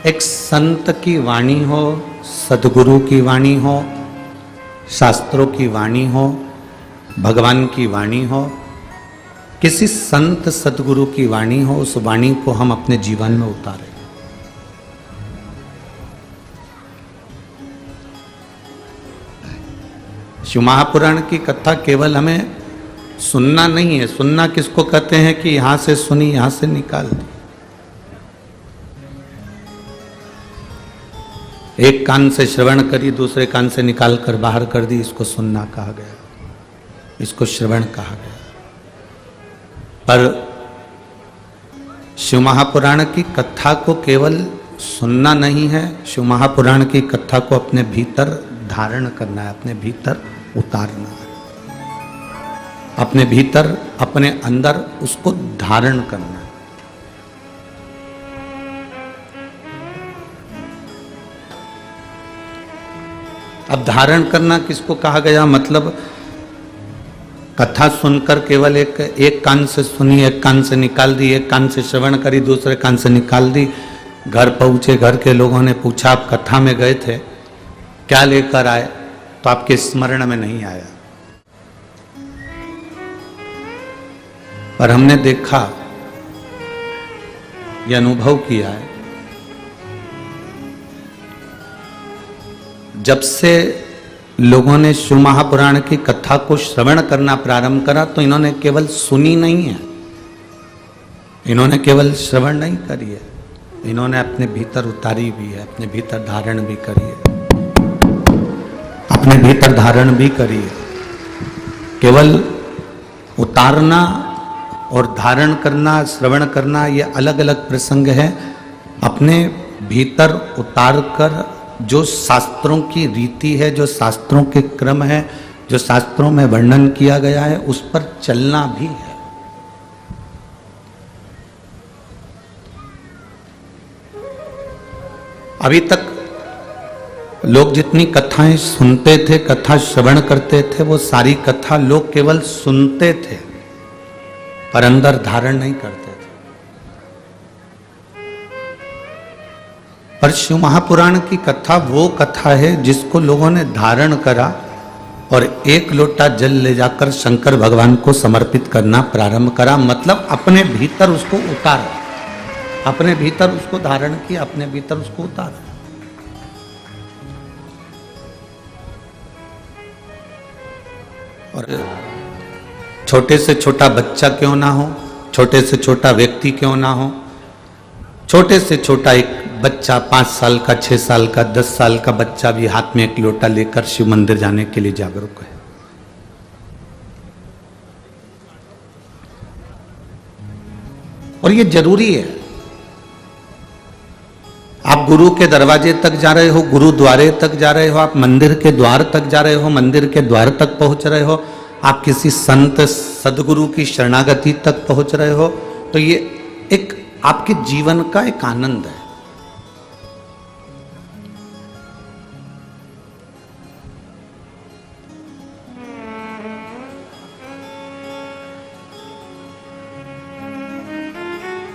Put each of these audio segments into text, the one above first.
एक संत की वाणी हो, सदगुरु की वाणी हो, शास्त्रों की वाणी हो, भगवान की वाणी हो, किसी संत सदगुरु की वाणी हो, उस वाणी को हम अपने जीवन में उतारें। शिव महापुराण की कथा केवल हमें सुनना नहीं है। सुनना किसको कहते हैं कि यहां से सुनी, यहां से निकाल दी। एक कान से श्रवण करी, दूसरे कान से निकाल कर बाहर कर दी, इसको सुनना कहा गया, इसको श्रवण कहा गया। पर शिव महापुराण की कथा को केवल सुनना नहीं है, शिव महापुराण की कथा को अपने भीतर धारण करना है, अपने भीतर उतारना है, अपने भीतर, अपने अंदर उसको धारण करना है। अब धारण करना किसको कहा गया? मतलब कथा सुनकर केवल एक कान से सुनी, एक कान से निकाल दी, एक कान से श्रवण करी, दूसरे कान से निकाल दी। घर पहुंचे, घर के लोगों ने पूछा आप कथा में गए थे, क्या लेकर आए? तो आपके स्मरण में नहीं आया। पर हमने देखा, यह अनुभव किया है, जब से लोगों ने शिव महापुराण की कथा को श्रवण करना प्रारंभ करा तो इन्होंने केवल सुनी नहीं है, इन्होंने केवल श्रवण नहीं करी है, इन्होंने अपने भीतर उतारी भी है, अपने भीतर धारण भी करी है, अपने भीतर धारण भी करी है। केवल उतारना और धारण करना, श्रवण करना, ये अलग अलग प्रसंग है। अपने भीतर उतार कर जो शास्त्रों की रीति है, जो शास्त्रों के क्रम है, जो शास्त्रों में वर्णन किया गया है, उस पर चलना भी है। अभी तक लोग जितनी कथाएं सुनते थे, कथा श्रवण करते थे, वो सारी कथा लोग केवल सुनते थे पर अंदर धारण नहीं करते थे। पर शिव महापुराण की कथा वो कथा है जिसको लोगों ने धारण करा और एक लोटा जल ले जाकर शंकर भगवान को समर्पित करना प्रारंभ करा। मतलब अपने भीतर उसको उतारा, अपने भीतर उसको धारण किया, अपने भीतर उसको उतारा। और छोटे से छोटा बच्चा क्यों ना हो, छोटे से छोटा व्यक्ति क्यों ना हो, छोटे से छोटा एक बच्चा 5 साल का, 6 साल का, 10 साल का बच्चा भी हाथ में एक लोटा लेकर शिव मंदिर जाने के लिए जागरूक है। और ये जरूरी है। आप गुरु के दरवाजे तक जा रहे हो, गुरुद्वारे तक जा रहे हो, आप मंदिर के द्वार तक जा रहे हो, मंदिर के द्वार तक पहुंच रहे हो, आप किसी संत सदगुरु की शरणागति तक पहुंच रहे हो, तो ये एक आपके जीवन का एक आनंद है।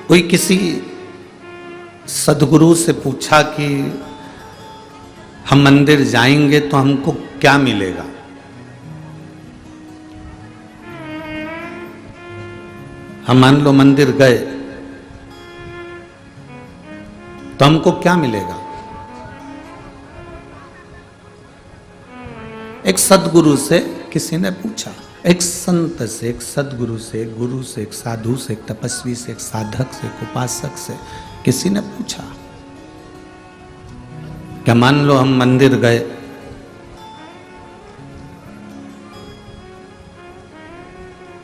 कोई किसी सदगुरु से पूछा कि हम मंदिर जाएंगे तो हमको क्या मिलेगा? हम मान लो मंदिर गए तो हमको क्या मिलेगा? एक सदगुरु से किसी ने पूछा, एक संत से, एक सदगुरु से, एक गुरु से, एक साधु से, एक तपस्वी से, एक साधक से, एक उपासक से किसी ने पूछा, क्या मान लो हम मंदिर गए,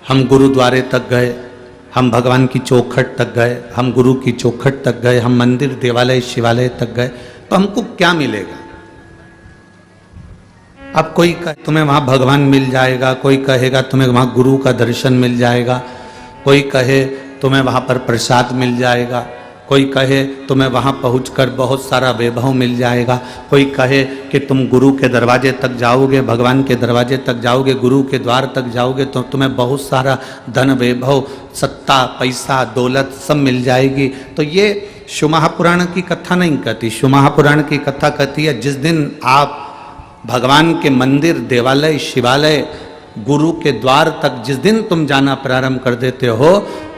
हम गुरुद्वारे तक गए, हम भगवान की चौखट तक गए, हम गुरु की चौखट तक गए, हम मंदिर, देवालय, शिवालय तक गए, तो हमको क्या मिलेगा? अब कोई कहे तुम्हें वहां भगवान मिल जाएगा, कोई कहेगा तुम्हें वहां गुरु का दर्शन मिल जाएगा, कोई कहे तुम्हें वहां पर प्रसाद मिल जाएगा, कोई कहे तुम्हें वहाँ पहुँचकर बहुत सारा वैभव मिल जाएगा, कोई कहे कि तुम गुरु के दरवाजे तक जाओगे, भगवान के दरवाजे तक जाओगे, गुरु के द्वार तक जाओगे तो तुम्हें बहुत सारा धन वैभव, सत्ता, पैसा, दौलत सब मिल जाएगी। तो ये शिव महापुराण की कथा नहीं कहती। शिव महापुराण की कथा कहती है जिस दिन आप भगवान के मंदिर, देवालय, शिवालय, गुरु के द्वार तक जिस दिन तुम जाना प्रारंभ कर देते हो,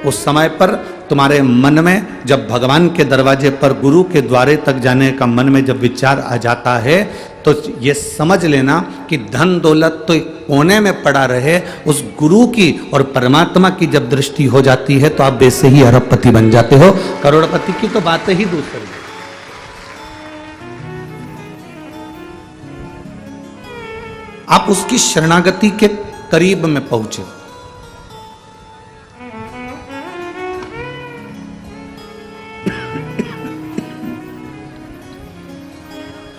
उस समय पर तुम्हारे मन में जब भगवान के दरवाजे पर, गुरु के द्वारे तक जाने का मन में जब विचार आ जाता है तो ये समझ लेना कि धन दौलत तो एक कोने में पड़ा रहे, उस गुरु की और परमात्मा की जब दृष्टि हो जाती है तो आप वैसे ही अरबपति बन जाते हो। करोड़पति की तो बात ही दूसरी है। आप उसकी शरणागति के करीब में पहुंचे।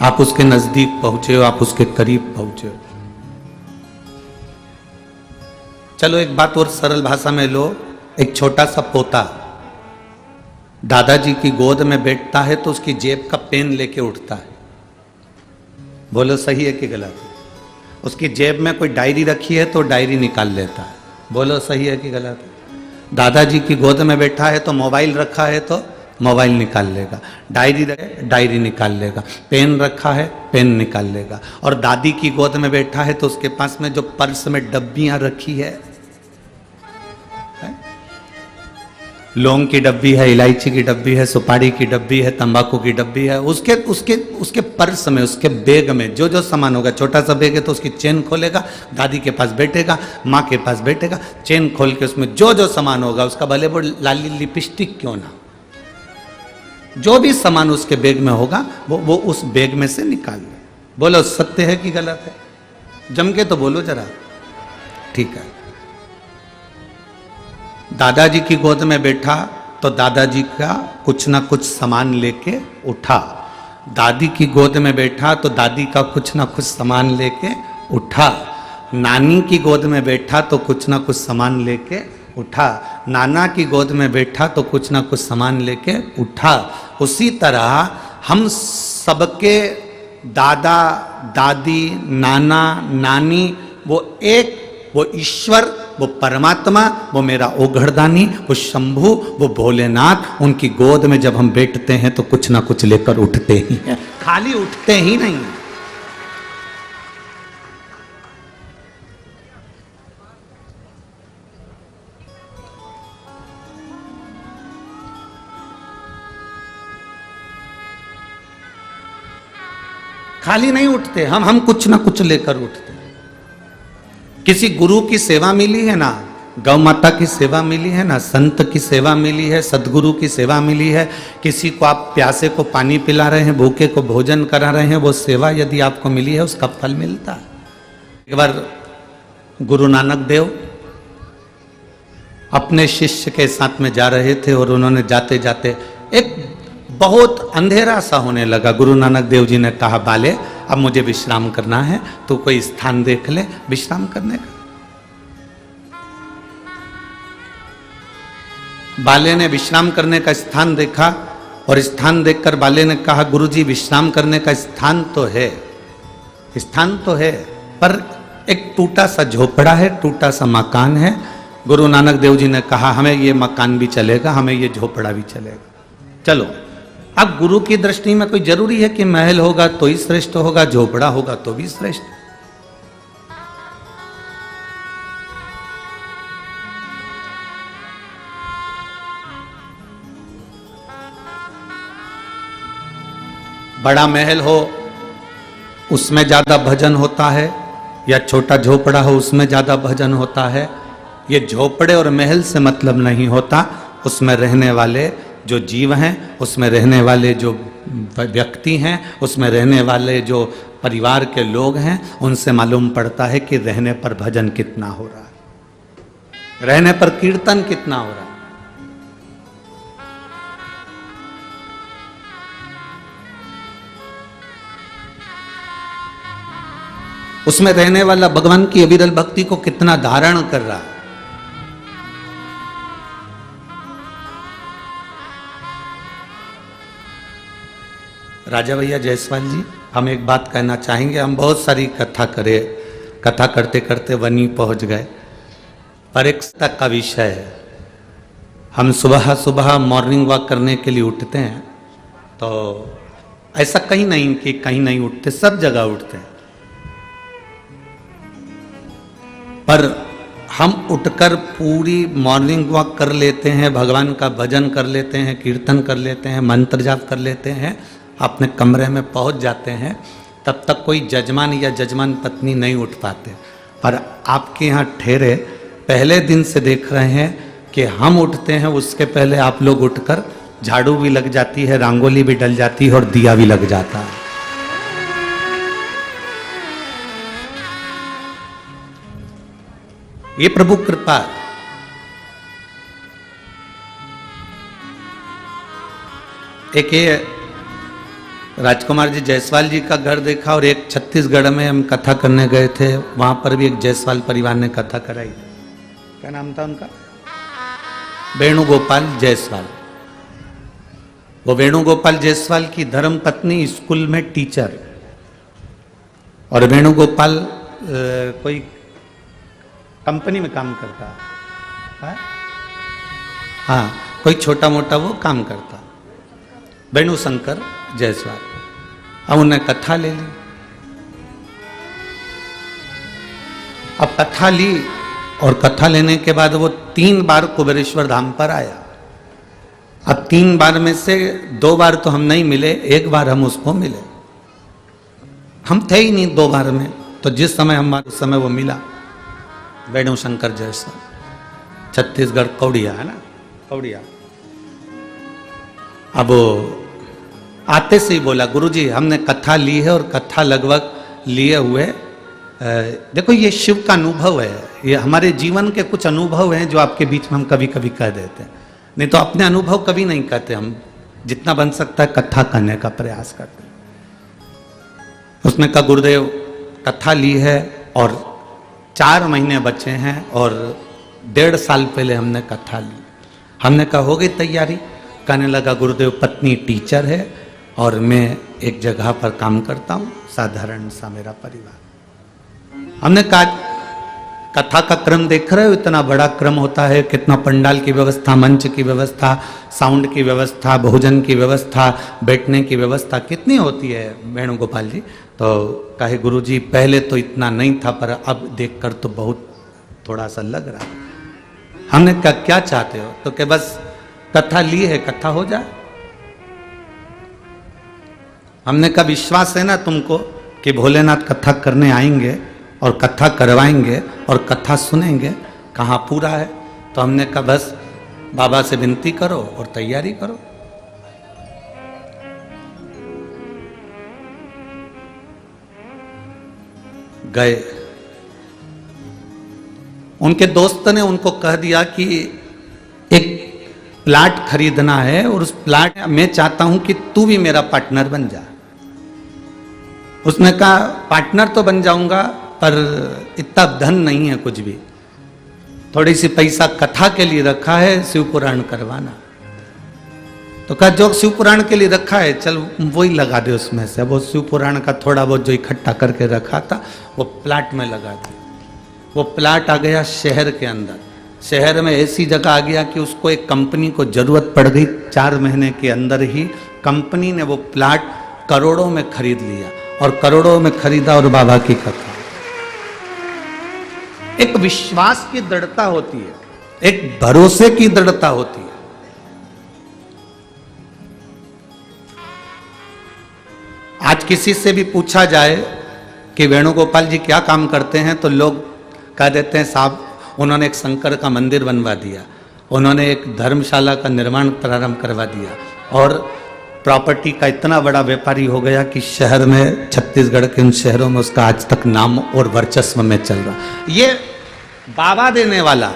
आप उसके नजदीक पहुंचे हो, आप उसके करीब पहुंचे हो। चलो एक बात और सरल भाषा में लो। एक छोटा सा पोता दादाजी की गोद में बैठता है तो उसकी जेब का पेन लेके उठता है। बोलो सही है कि गलत है? उसकी जेब में कोई डायरी रखी है तो डायरी निकाल लेता है। बोलो सही है कि गलत है? दादाजी की गोद में बैठा है तो मोबाइल रखा है तो मोबाइल निकाल लेगा, डायरी निकाल लेगा, पेन रखा है पेन निकाल लेगा। और दादी की गोद में बैठा है तो उसके पास में जो पर्स में डब्बियां रखी है, लौंग की डब्बी है, इलायची की डब्बी है, सुपारी की डब्बी है, तंबाकू की डब्बी है, उसके उसके उसके पर्स में, उसके बैग में जो जो सामान होगा, छोटा सा बैग है तो उसकी चेन खोलेगा, दादी के पास बैठेगा, माँ के पास बैठेगा, चेन खोल के उसमें जो जो सामान होगा, उसका भले वो लाली लिपस्टिक क्यों ना, जो भी सामान उसके बैग में होगा वो उस बैग में से निकाल ले। बोलो सत्य है कि गलत है? जम के तो बोलो जरा। ठीक है। दादाजी की गोद में बैठा तो दादाजी का कुछ ना कुछ सामान लेके उठा, दादी की गोद में बैठा तो दादी का कुछ ना कुछ सामान लेके उठा, नानी की गोद में बैठा तो कुछ ना कुछ सामान लेके उठा, नाना की गोद में बैठा तो कुछ ना कुछ सामान लेके उठा। उसी तरह हम सबके दादा, दादी, नाना, नानी, वो ईश्वर, वो परमात्मा, वो मेरा ओघड़दानी, वो शंभु, वो भोलेनाथ, उनकी गोद में जब हम बैठते हैं तो कुछ ना कुछ लेकर उठते ही हैं, खाली उठते ही नहीं। खाली नहीं उठते हम कुछ ना कुछ लेकर उठते। किसी गुरु की सेवा मिली है ना, गौ माता की सेवा मिली है ना, संत की सेवा मिली है, सदगुरु की सेवा मिली है, किसी को आप प्यासे को पानी पिला रहे हैं, भूखे को भोजन करा रहे हैं, वो सेवा यदि आपको मिली है उसका फल मिलता है। एक बार गुरु नानक देव अपने शिष्य के साथ में जा रहे थे और उन्होंने जाते जाते एक बहुत अंधेरा सा होने लगा। गुरु नानक देव जी ने कहा, बाले अब मुझे विश्राम करना है, तो कोई स्थान देख ले विश्राम करने का। बाले ने विश्राम करने का स्थान देखा और स्थान देखकर बाले ने कहा, गुरुजी विश्राम करने का स्थान तो है, स्थान तो है, पर एक टूटा सा झोपड़ा है, टूटा सा मकान है। गुरु नानक देव जी ने कहा, हमें ये मकान भी चलेगा, हमें ये झोपड़ा भी चलेगा, चलो। अब गुरु की दृष्टि में कोई जरूरी है कि महल होगा तो ही श्रेष्ठ होगा, झोपड़ा होगा तो भी श्रेष्ठ। बड़ा महल हो उसमें ज्यादा भजन होता है, या छोटा झोपड़ा हो उसमें ज्यादा भजन होता है। ये झोपड़े और महल से मतलब नहीं होता, उसमें रहने वाले जो जीव हैं, उसमें रहने वाले जो व्यक्ति हैं, उसमें रहने वाले जो परिवार के लोग हैं, उनसे मालूम पड़ता है कि रहने पर भजन कितना हो रहा है, रहने पर कीर्तन कितना हो रहा है। उसमें रहने वाला भगवान की अविरल भक्ति को कितना धारण कर रहा है। राजा भैया जायसवाल जी, हम एक बात कहना चाहेंगे। हम बहुत सारी कथा करते करते वनी पहुंच गए, पर एक तक का विषय है। हम सुबह सुबह मॉर्निंग वॉक करने के लिए उठते हैं, तो ऐसा कहीं नहीं कि कहीं नहीं उठते, सब जगह उठते हैं। पर हम उठकर पूरी मॉर्निंग वॉक कर लेते हैं, भगवान का भजन कर लेते हैं, कीर्तन कर लेते हैं, मंत्र जाप कर लेते हैं, अपने कमरे में पहुंच जाते हैं, तब तक कोई जजमान या जजमान पत्नी नहीं उठ पाते। पर आपके यहाँ ठहरे पहले दिन से देख रहे हैं कि हम उठते हैं, उसके पहले आप लोग उठकर झाड़ू भी लग जाती है, रंगोली भी डल जाती है और दिया भी लग जाता है। ये प्रभु कृपा। एक ये राजकुमार जी जायसवाल जी का घर देखा, और एक छत्तीसगढ़ में हम कथा करने गए थे, वहां पर भी एक जायसवाल परिवार ने कथा कराई। क्या नाम था उनका? वेणुगोपाल जायसवाल। वो वेणुगोपाल जायसवाल की धर्म पत्नी स्कूल में टीचर, और वेणुगोपाल कोई कंपनी में काम करता है, हाँ कोई छोटा मोटा वो काम करता, वेणु शंकर जायसवाल। अब उन्हें कथा ले ली। अब कथा ली, और कथा लेने के बाद वो 3 बार कुबेरेश्वर धाम पर आया। अब 3 बार में से 2 बार तो हम नहीं मिले, 1 बार हम उसको मिले। हम थे ही नहीं 2 बार में, तो जिस समय हम उस समय वो मिला। वेणु शंकर जायसवाल, छत्तीसगढ़ कौड़िया है ना, कौड़िया। अब आते से ही बोला, गुरुजी हमने कथा ली है, और कथा लगभग लिए हुए, देखो ये शिव का अनुभव है, ये हमारे जीवन के कुछ अनुभव हैं जो आपके बीच में हम कभी कभी कह देते हैं, नहीं तो अपने अनुभव कभी नहीं कहते। हम जितना बन सकता है कथा करने का प्रयास करते हैं। उसने कहा गुरुदेव कथा ली है और 4 महीने बचे हैं, और 1.5 साल पहले हमने कथा ली। हमने कहा हो गई तैयारी? कहने लगा गुरुदेव पत्नी टीचर है, और मैं एक जगह पर काम करता हूँ, साधारण सा मेरा परिवार। हमने कहा कथा का क्रम देख रहे हो, इतना बड़ा क्रम होता है, कितना पंडाल की व्यवस्था, मंच की व्यवस्था, साउंड की व्यवस्था, भोजन की व्यवस्था, बैठने की व्यवस्था कितनी होती है वेणुगोपाल जी। तो कहे गुरुजी पहले तो इतना नहीं था, पर अब देखकर तो बहुत थोड़ा सा लग रहा है। हमने कहा क्या चाहते हो? तो कि बस कथा ली है, कथा हो जाए। हमने कहा विश्वास है ना तुमको कि भोलेनाथ कथा करने आएंगे और कथा करवाएंगे और कथा सुनेंगे? कहाँ पूरा है? तो हमने कहा बस बाबा से विनती करो और तैयारी करो। गए। उनके दोस्त ने उनको कह दिया कि एक प्लाट खरीदना है, और उस प्लाट मैं चाहता हूं कि तू भी मेरा पार्टनर बन जा। उसने कहा पार्टनर तो बन जाऊंगा, पर इतना धन नहीं है कुछ भी, थोड़ी सी पैसा कथा के लिए रखा है, शिव पुराण करवाना। तो कहा जो शिव पुराण के लिए रखा है चल वही लगा दे उसमें से। वो शिव पुराण का थोड़ा बहुत जो इकट्ठा करके रखा था वो प्लाट में लगा दिया। वो प्लाट आ गया शहर के अंदर। शहर में ऐसी जगह आ गया कि उसको एक कंपनी को जरूरत पड़ गई। 4 महीने के अंदर ही कंपनी ने वो प्लाट करोड़ों में खरीद लिया, और करोड़ों में खरीदा, और बाबा की कथा। एक विश्वास की दृढ़ता होती है, एक भरोसे की दृढ़ता होती है। आज किसी से भी पूछा जाए कि वेणुगोपाल जी क्या काम करते हैं, तो लोग कह देते हैं साहब उन्होंने एक शंकर का मंदिर बनवा दिया, उन्होंने एक धर्मशाला का निर्माण प्रारंभ करवा दिया, और प्रॉपर्टी का इतना बड़ा व्यापारी हो गया कि शहर में, छत्तीसगढ़ के उन शहरों में उसका आज तक नाम और वर्चस्व में चल रहा। ये बाबा देने वाला,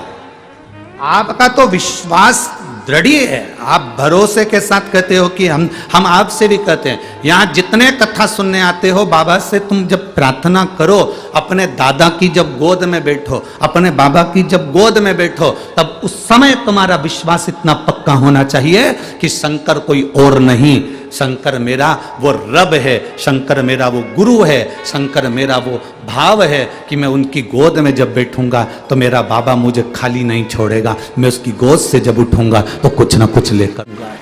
आपका तो विश्वास दृढ़ है। आप भरोसे के साथ कहते हो कि हम आपसे भी कहते हैं, यहाँ जितने कथा सुनने आते हो बाबा से, तुम जब प्रार्थना करो, अपने दादा की जब गोद में बैठो, अपने बाबा की जब गोद में बैठो, तब उस समय तुम्हारा विश्वास इतना पक्का होना चाहिए कि शंकर कोई और नहीं, शंकर मेरा वो रब है, शंकर मेरा वो गुरु है, शंकर मेरा वो भाव है कि मैं उनकी गोद में जब बैठूंगा तो मेरा बाबा मुझे खाली नहीं छोड़ेगा, मैं उसकी गोद से जब उठूंगा तो कुछ ना कुछ लेकर आऊंगा।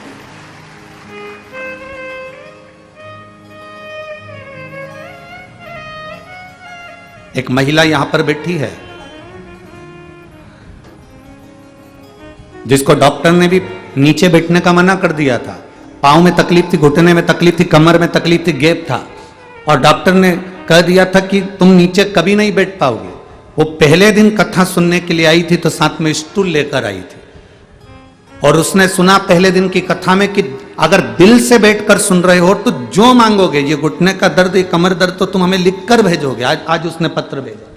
एक महिला यहां पर बैठी है जिसको डॉक्टर ने भी नीचे बैठने का मना कर दिया था। पांव में तकलीफ थी, घुटने में तकलीफ थी, कमर में तकलीफ थी, गैप था, और डॉक्टर ने कह दिया था कि तुम नीचे कभी नहीं बैठ पाओगे। वो पहले दिन कथा सुनने के लिए आई थी तो साथ में स्टूल लेकर आई थी, और उसने सुना पहले दिन की कथा में कि अगर दिल से बैठकर सुन रहे हो तो जो मांगोगे, ये घुटने का दर्द, ये कमर दर्द, तो तुम हमें लिखकर भेजोगे। आज उसने पत्र भेजा।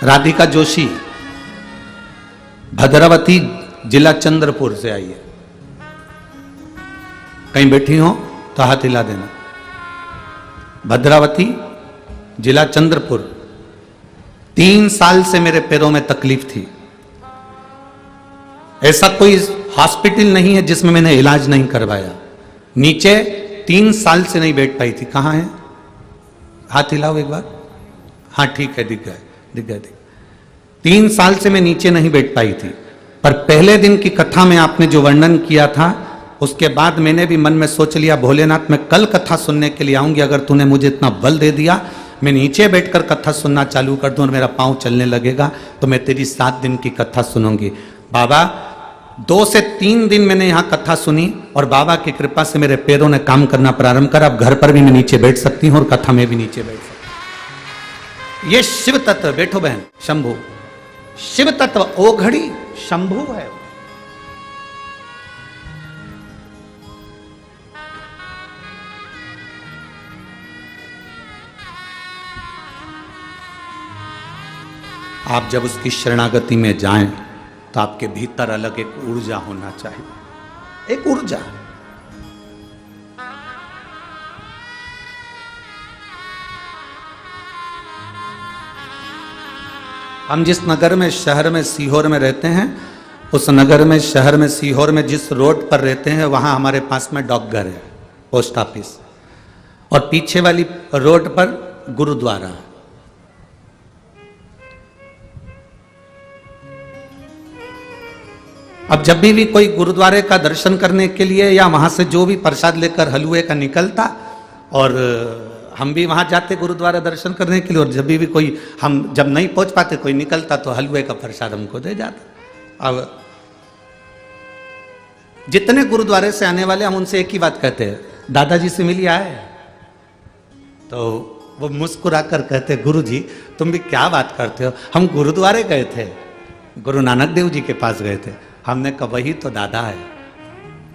राधिका जोशी भद्रावती जिला चंद्रपुर से आई है। कहीं बैठी हो तो हाथ हिला देना। भद्रावती जिला चंद्रपुर। 3 साल से मेरे पैरों में तकलीफ थी। ऐसा कोई हॉस्पिटल नहीं है जिसमें मैंने इलाज नहीं करवाया। नीचे 3 साल से नहीं बैठ पाई थी। कहां है? हाथ हिलाओ एक बार। हाँ ठीक है, दिख गए, दिख गए, दिख। 3 साल से मैं नीचे नहीं बैठ पाई थी, पर पहले दिन की कथा में आपने जो वर्णन किया था, उसके बाद मैंने भी मन में सोच लिया, भोलेनाथ मैं कल कथा सुनने के लिए आऊंगी। अगर तूने मुझे इतना बल दे दिया, मैं नीचे बैठकर कथा सुनना चालू कर दूं और मेरा पांव चलने लगेगा, तो मैं तेरी 7 दिन की कथा सुनूंगी। बाबा 2 से 3 दिन मैंने यहां कथा सुनी और बाबा की कृपा से मेरे पैरों ने काम करना प्रारंभ करा। अब घर पर भी मैं नीचे बैठ सकती हूं और कथा में भी नीचे बैठ सकती हूं। ये शिव तत्व, बैठो बहन, शंभु शिव तत्व, ओघड़ी शंभु है। आप जब उसकी शरणागति में जाएं तो आपके भीतर अलग एक ऊर्जा होना चाहिए, एक ऊर्जा। हम जिस नगर में, शहर में, सीहोर में रहते हैं, उस नगर में, शहर में, सीहोर में जिस रोड पर रहते हैं, वहां हमारे पास में डाकघर है, पोस्ट ऑफिस, और पीछे वाली रोड पर गुरुद्वारा। अब जब भी कोई गुरुद्वारे का दर्शन करने के लिए या वहां से जो भी प्रसाद लेकर हलवे का निकलता, और हम भी वहां जाते गुरुद्वारा दर्शन करने के लिए, और जब भी कोई, हम जब नहीं पहुंच पाते, कोई निकलता तो हलवे का प्रसाद हमको दे जाता। अब जितने गुरुद्वारे से आने वाले, हम उनसे एक ही बात कहते हैं, दादाजी से मिलिए आए? तो वो मुस्कुराकर कहते, गुरु जी तुम भी क्या बात करते हो, हम गुरुद्वारे गए थे, गुरु नानक देव जी के पास गए थे। हमने कहा वही तो दादा है,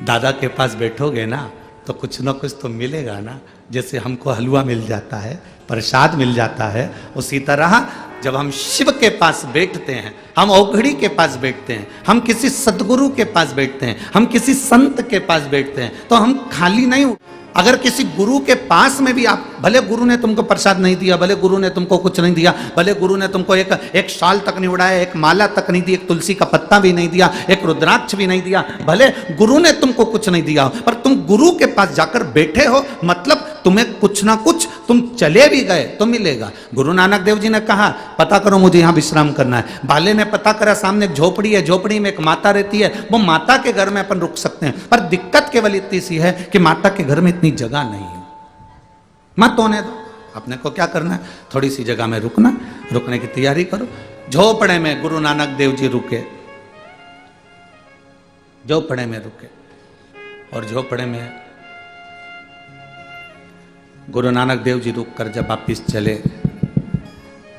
दादा के पास बैठोगे ना तो कुछ ना कुछ तो मिलेगा ना। जैसे हमको हलवा मिल जाता है, प्रसाद मिल जाता है, उसी तरह जब हम शिव के पास बैठते हैं, हम औघड़ी के पास बैठते हैं, हम किसी सदगुरु के पास बैठते हैं, हम किसी संत के पास बैठते हैं, तो हम खाली नहीं। अगर किसी गुरु के पास में भी आप, भले गुरु ने तुमको प्रसाद नहीं दिया, भले गुरु ने तुमको कुछ नहीं दिया, भले गुरु ने तुमको एक शाल तक नहीं उड़ाया, एक माला तक नहीं दी, एक तुलसी का पत्ता भी नहीं दिया, एक रुद्राक्ष भी नहीं दिया, भले गुरु ने तुमको कुछ नहीं दिया, पर तुम गुरु के पास जाकर बैठे हो, मतलब तुम्हें कुछ ना कुछ, तुम चले भी गए तो मिलेगा। गुरु नानक देव जी ने कहा पता करो मुझे यहाँ विश्राम करना है। बाले ने पता करा, सामने एक झोपड़ी है, झोपड़ी में एक माता रहती है, वो माता के घर में अपन रुक सकते हैं, पर दिक्कत केवल इतनी सी है कि माता के घर में इतनी जगह नहीं है। मत होने दो, अपने को क्या करना है, थोड़ी सी जगह में रुकना, रुकने की तैयारी करो। झोपड़े में गुरु नानक देव जी रुके, झोपड़े में रुके, और झोपड़े में गुरु नानक देव जी रुककर जब वापिस चले,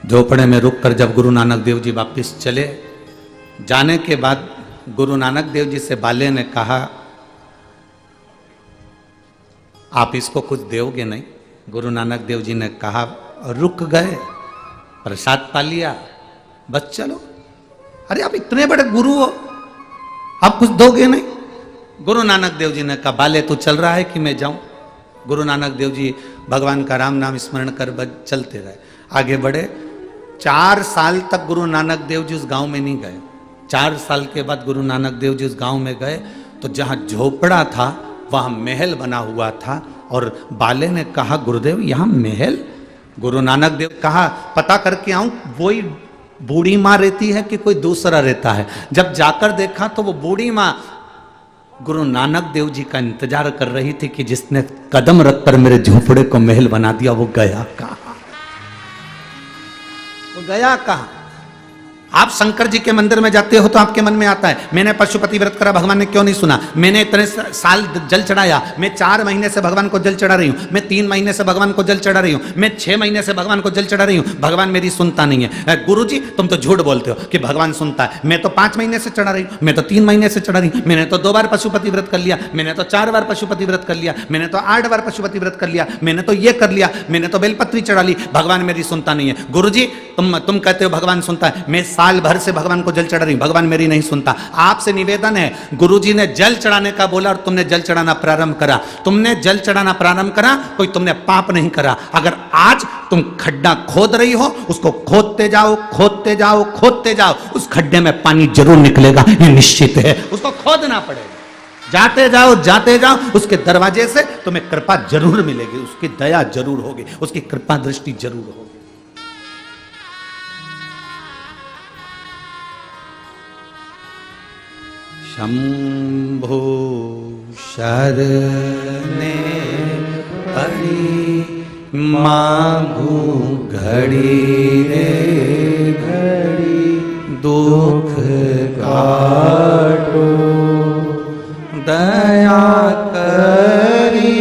झोपड़े में रुककर जब गुरु नानक देव जी वापिस चले, जाने के बाद गुरु नानक देव जी से बाले ने कहा आप इसको कुछ दोगे नहीं? गुरु नानक देव जी ने कहा रुक गए, प्रसाद पा लिया, बस चलो। अरे आप इतने बड़े गुरु हो, आप कुछ दोगे नहीं? गुरु नानक देव जी ने कहा बाले तू चल रहा है कि मैं जाऊं? गुरु नानक देव जी भगवान का राम नाम स्मरण कर चलते रहे, आगे बढ़े। 4 साल तक गुरु नानक देव जी उस गांव में नहीं गए, 4 साल के बाद गुरु नानक देव जी उस गांव में गए तो जहां झोपड़ा था वहां महल बना हुआ था, और बाले ने कहा गुरुदेव यहां महल? गुरु नानक देव कहा पता करके आऊं वही बूढ़ी माँ रहती है कि कोई दूसरा रहता है। जब जाकर देखा तो वो बूढ़ी माँ गुरु नानक देव जी का इंतजार कर रही थी कि जिसने कदम रखकर मेरे झोपड़े को महल बना दिया वो गया कहां? वो गया कहां? आप शंकर जी के मंदिर में जाते हो तो आपके मन में आता है मैंने पशुपति व्रत करा, भगवान ने क्यों नहीं सुना? मैंने इतने साल जल चढ़ाया, मैं 4 महीने से भगवान को जल चढ़ा रही हूं, मैं 3 महीने से भगवान को जल चढ़ा रही हूं, मैं 6 महीने से भगवान को जल चढ़ा रही हूं, भगवान मेरी सुनता नहीं है। गुरुजी तुम तो झूठ बोलते हो कि भगवान सुनता है, मैं तो 5 महीने से चढ़ा रही हूं, मैं तो 3 महीने से चढ़ा रही हूं, मैंने तो 2 बार पशुपति व्रत कर लिया, मैंने तो 4 बार पशुपति व्रत कर लिया, मैंने तो 8 बार पशुपति व्रत कर लिया, मैंने तो ये कर लिया, मैंने तो बेलपत्री चढ़ा ली, भगवान मेरी सुनता नहीं है। गुरुजी तुम कहते हो भगवान सुनता है, मैं साल भर से भगवान को जल चढ़ा रही हूं, भगवान मेरी नहीं सुनता। आपसे निवेदन है, गुरुजी ने जल चढ़ाने का बोला और तुमने जल चढ़ाना प्रारंभ करा, तुमने जल चढ़ाना प्रारंभ करा, कोई तुमने पाप नहीं करा। अगर आज तुम खड्डा खोद रही हो उसको खोदते जाओ खोदते जाओ खोदते जाओ, उस खड्डे में पानी जरूर निकलेगा, ये निश्चित है। उसको खोदना पड़ेगा, जाते जाओ उसके दरवाजे से तुम्हें कृपा जरूर मिलेगी, उसकी दया जरूर होगी, उसकी कृपा दृष्टि जरूर होगी। शंभो शरणे पड़ी मांगू घड़ी रे घड़ी, दुख काटो दया करी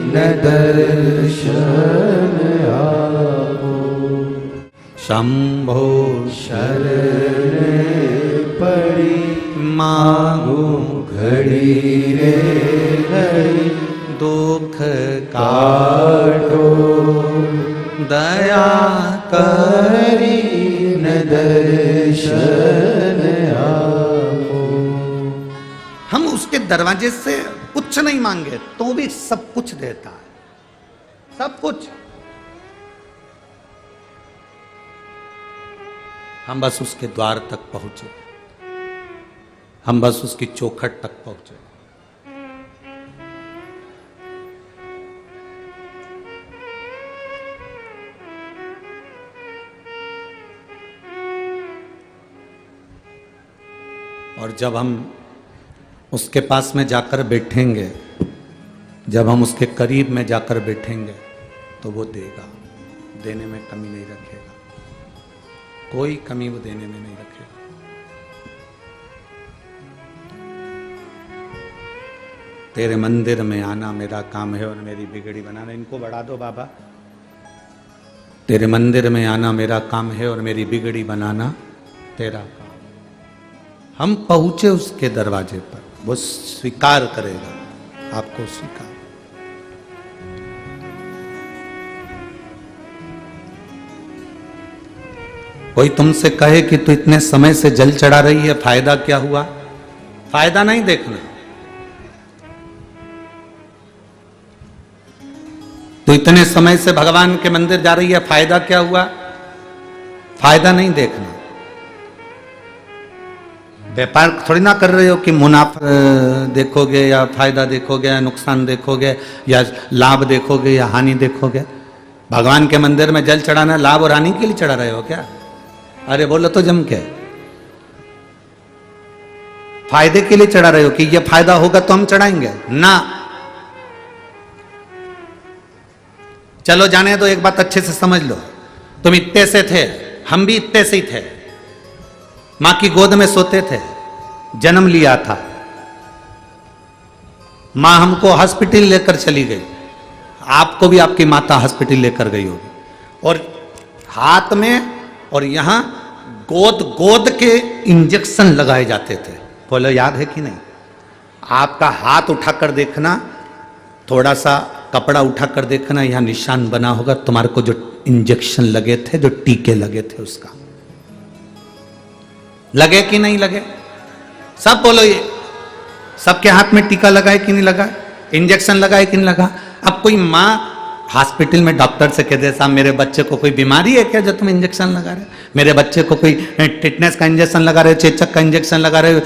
न दर्शन आपो। शंभो शरणे पड़ी मांगू घड़ी रे घड़ी, दुख काटो दया करी न दर्शन आपो। हम उसके दरवाजे से कुछ नहीं मांगे तो भी सब कुछ देता है, सब कुछ। हम बस उसके द्वार तक पहुंचे, हम बस उसकी चौखट तक पहुंचे। और जब हम उसके पास में जाकर बैठेंगे, जब हम उसके करीब में जाकर बैठेंगे तो वो देगा, देने में कमी नहीं रखेगा, कोई कमी वो देने में नहीं रखेगा। तेरे मंदिर में आना मेरा काम है और मेरी बिगड़ी बनाना। इनको बढ़ा दो बाबा। तेरे मंदिर में आना मेरा काम है और मेरी बिगड़ी बनाना तेरा काम। हम पहुंचे उसके दरवाजे पर, वो स्वीकार करेगा, आपको स्वीकार। कोई तुमसे कहे कि तू इतने समय से जल चढ़ा रही है, फायदा क्या हुआ? फायदा नहीं देखना। तो इतने समय से भगवान के मंदिर जा रही है, फायदा क्या हुआ? फायदा नहीं देखना। व्यापार थोड़ी ना कर रहे हो कि मुनाफा देखोगे या फायदा देखोगे या नुकसान देखोगे या लाभ देखोगे या हानि देखोगे। भगवान के मंदिर में जल चढ़ाना लाभ और हानि के लिए चढ़ा रहे हो क्या? अरे बोलो तो जम के। फायदे के लिए चढ़ा रहे हो कि ये फायदा होगा तो हम चढ़ाएंगे ना। चलो जाने दो, एक बात अच्छे से समझ लो। तुम इतने से थे, हम भी इतने से ही थे, मां की गोद में सोते थे, जन्म लिया था, मां हमको हॉस्पिटल लेकर चली गई, आपको भी आपकी माता हॉस्पिटल लेकर गई होगी, और हाथ में और यहां गोद गोद के इंजेक्शन लगाए जाते थे। बोलो याद है कि नहीं? आपका हाथ उठाकर देखना, थोड़ा सा कपड़ा उठाकर देखना, यहां निशान बना होगा तुम्हारे को जो इंजेक्शन लगे थे, जो टीके लगे थे उसका। लगे कि नहीं लगे? सब बोलो ये। सबके हाथ में टीका लगा है कि नहीं लगा? इंजेक्शन लगा है कि नहीं लगा? अब कोई मां हॉस्पिटल में डॉक्टर से कहते साहब मेरे बच्चे को कोई बीमारी है क्या जो तुम इंजेक्शन लगा रहे हो, मेरे बच्चे को कोई टिटनेस का इंजेक्शन लगा रहे हो, चेचक का इंजेक्शन लगा रहे हो,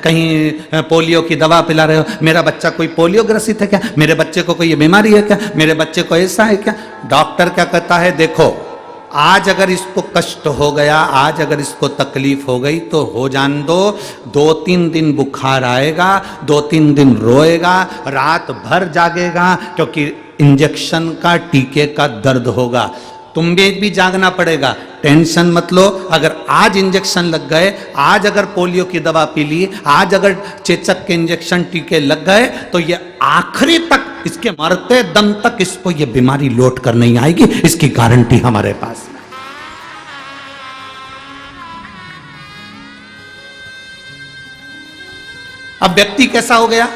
कहीं पोलियो की दवा पिला रहे हो, मेरा बच्चा कोई पोलियो ग्रसित है क्या, मेरे बच्चे को कोई ये बीमारी है क्या, मेरे बच्चे को ऐसा है क्या। डॉक्टर क्या कहता है, देखो आज अगर इसको कष्ट हो गया, आज अगर इसको तकलीफ हो गई तो हो जान दो, 2-3 दिन बुखार आएगा, 2-3 दिन रोएगा, रात भर जागेगा, क्योंकि इंजेक्शन का टीके का दर्द होगा, तुम भी जागना पड़ेगा, टेंशन मत लो। अगर आज इंजेक्शन लग गए, आज अगर पोलियो की दवा पी ली, आज अगर चेचक के इंजेक्शन टीके लग गए तो ये आखिरी तक, इसके मरते दम तक इसको ये बीमारी लौट कर नहीं आएगी, इसकी गारंटी हमारे पास है। अब व्यक्ति कैसा हो गया,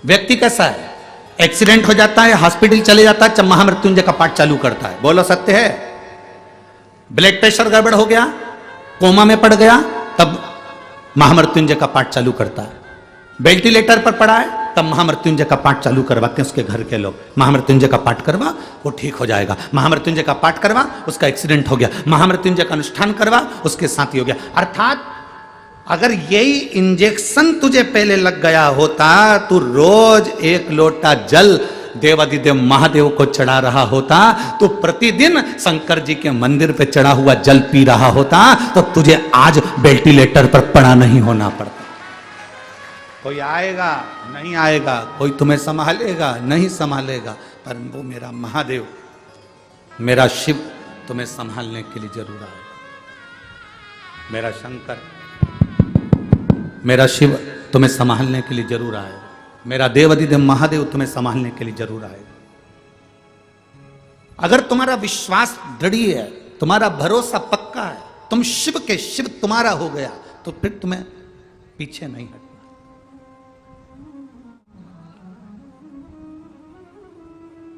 व्यक्ति कैसा है, एक्सीडेंट हो जाता है, हॉस्पिटल चले जाता है, महामृत्युंजय का पाठ चालू करता है, बोलो सत्य है। ब्लड प्रेशर गड़बड़ हो गया, कोमा में पड़ गया, तब महामृत्युंजय का पाठ चालू करता है। वेंटिलेटर पर पड़ा है, तब महामृत्युंजय का पाठ चालू करवाते हैं उसके घर के लोग, महामृत्युंजय का पाठ करवा वो ठीक हो जाएगा, महामृत्युंजय का पाठ करवा उसका एक्सीडेंट हो गया, महामृत्युंजय का अनुष्ठान करवा उसके साथ ही हो गया। अर्थात अगर यही इंजेक्शन तुझे पहले लग गया होता, तू रोज 1 लोटा जल देवादिदेव महादेव को चढ़ा रहा होता, तो प्रतिदिन शंकर जी के मंदिर पे चढ़ा हुआ जल पी रहा होता, तो तुझे आज वेंटिलेटर पर पड़ा नहीं होना पड़ता। कोई आएगा नहीं आएगा, कोई तुम्हें संभालेगा नहीं संभालेगा, पर वो मेरा महादेव, मेरा शिव तुम्हें संभालने के लिए जरूर आएगा, मेरा शंकर, मेरा शिव तुम्हें संभालने के लिए जरूर आएगा, मेरा देवादिदेव महादेव तुम्हें संभालने के लिए जरूर आएगा। अगर तुम्हारा विश्वास दृढ़ है, तुम्हारा भरोसा पक्का है, तुम शिव के शिव तुम्हारा हो गया, तो फिर तुम्हें पीछे नहीं हटना,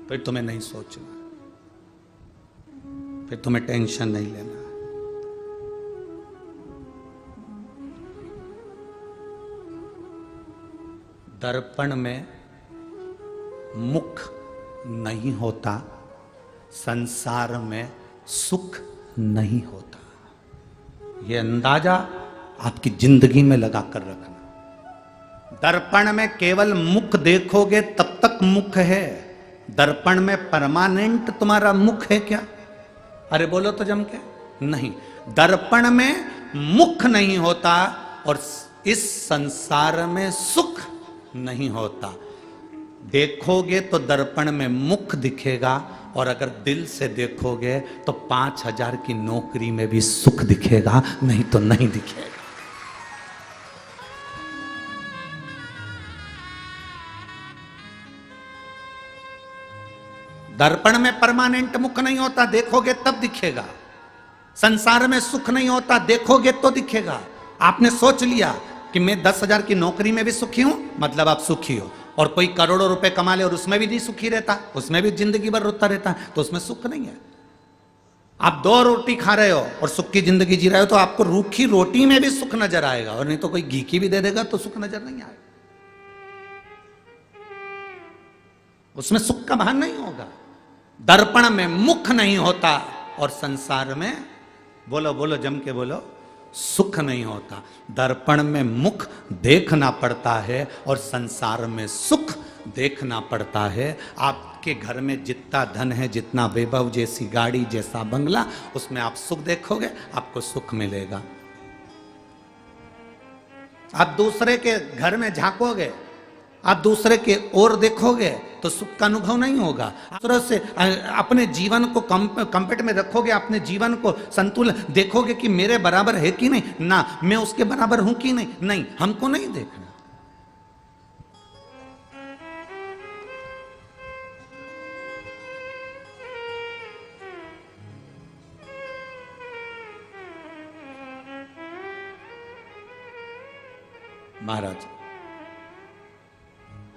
फिर तुम्हें नहीं सोचना, फिर तुम्हें टेंशन नहीं लेना। दर्पण में मुख नहीं होता, संसार में सुख नहीं होता, यह अंदाजा आपकी जिंदगी में लगा कर रखना। दर्पण में केवल मुख देखोगे तब तक मुख है, दर्पण में परमानेंट तुम्हारा मुख है क्या? अरे बोलो तो जम के, नहीं। दर्पण में मुख नहीं होता और इस संसार में सुख नहीं होता। देखोगे तो दर्पण में मुख दिखेगा, और अगर दिल से देखोगे तो 5000 की नौकरी में भी सुख दिखेगा, नहीं तो नहीं दिखेगा। दर्पण में परमानेंट मुख नहीं होता, देखोगे तब दिखेगा। संसार में सुख नहीं होता, देखोगे तो दिखेगा। आपने सोच लिया कि मैं 10,000 की नौकरी में भी सुखी हूं, मतलब आप सुखी हो, और कोई करोड़ों रुपए कमा ले और उसमें भी नहीं सुखी रहता, उसमें भी जिंदगी भर रोता रहता, तो उसमें सुख नहीं है। आप 2 रोटी खा रहे हो और सुख की जिंदगी जी रहे हो, तो आपको रूखी रोटी में भी सुख नजर आएगा, और नहीं तो कोई घी की भी दे देगा तो सुख नजर नहीं आएगा, उसमें सुख का भान नहीं होगा। दर्पण में मुख नहीं होता और संसार में, बोलो बोलो जम के बोलो, सुख नहीं होता। दर्पण में मुख देखना पड़ता है और संसार में सुख देखना पड़ता है। आपके घर में जितना धन है, जितना वैभव, जैसी गाड़ी, जैसा बंगला, उसमें आप सुख देखोगे, आपको सुख मिलेगा। आप दूसरे के घर में झांकोगे, आप दूसरे के ओर देखोगे तो सुख का अनुभव नहीं होगा। दूसरों से अपने जीवन को कंपेट में रखोगे, अपने जीवन को संतुलन देखोगे कि मेरे बराबर है कि नहीं, ना मैं उसके बराबर हूं कि नहीं, नहीं, हमको नहीं देखना। महाराज,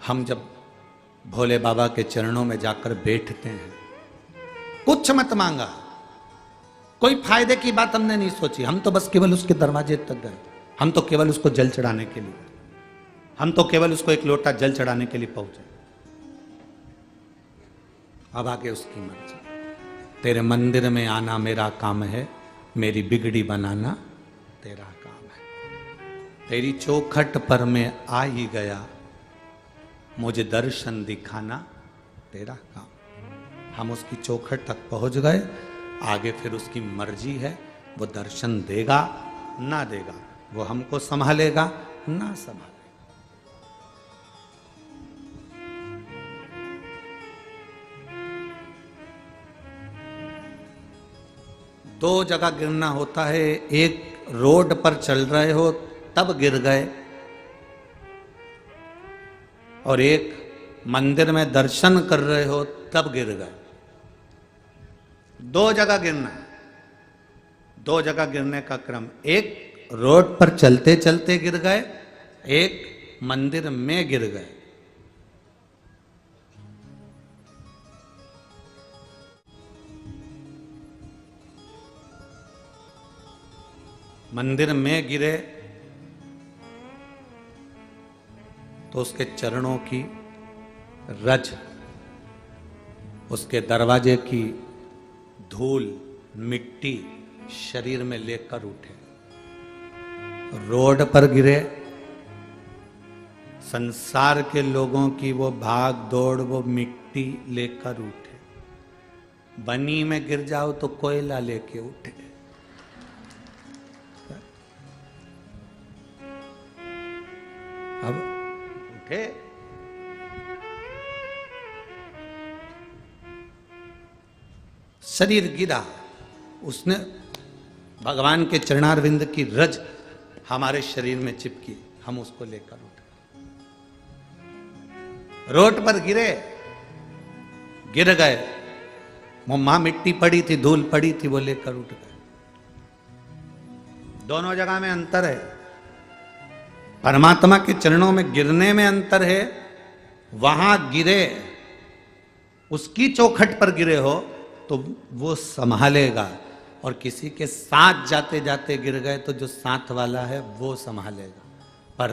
हम जब भोले बाबा के चरणों में जाकर बैठते हैं, कुछ मत मांगा, कोई फायदे की बात हमने नहीं सोची, हम तो बस केवल उसके दरवाजे तक गए, हम तो केवल उसको जल चढ़ाने के लिए, हम तो केवल उसको 1 लोटा जल चढ़ाने के लिए पहुंचे। अब आगे उसकी मर्जी। तेरे मंदिर में आना मेरा काम है, मेरी बिगड़ी बनाना तेरा काम है। तेरी चौखट पर मैं आ ही गया, मुझे दर्शन दिखाना तेरा काम। हम उसकी चौखट तक पहुंच गए, आगे फिर उसकी मर्जी है, वो दर्शन देगा ना देगा, वो हमको संभालेगा ना संभालेगा। दो जगह गिरना होता है, एक रोड पर चल रहे हो तब गिर गए, और एक मंदिर में दर्शन कर रहे हो तब गिर गए। दो जगह गिरना, दो जगह गिरने का क्रम, एक रोड पर चलते चलते गिर गए, एक मंदिर में गिर गए। मंदिर में गिरे तो उसके चरणों की रज, उसके दरवाजे की धूल मिट्टी शरीर में लेकर उठे। रोड पर गिरे, संसार के लोगों की वो भाग दौड़, वो मिट्टी लेकर उठे। बनी में गिर जाओ तो कोयला लेके उठे। अब उठे, शरीर गिरा, उसने भगवान के चरणारविंद की रज हमारे शरीर में चिपकी, हम उसको लेकर उठे। रोड पर गिरे, गिर गए, वहां मिट्टी पड़ी थी, धूल पड़ी थी, वो लेकर उठ गए। दोनों जगह में अंतर है। परमात्मा के चरणों में गिरने में अंतर है, वहां गिरे, उसकी चौखट पर गिरे हो तो वो संभालेगा, और किसी के साथ जाते जाते गिर गए तो जो साथ वाला है वो संभालेगा। पर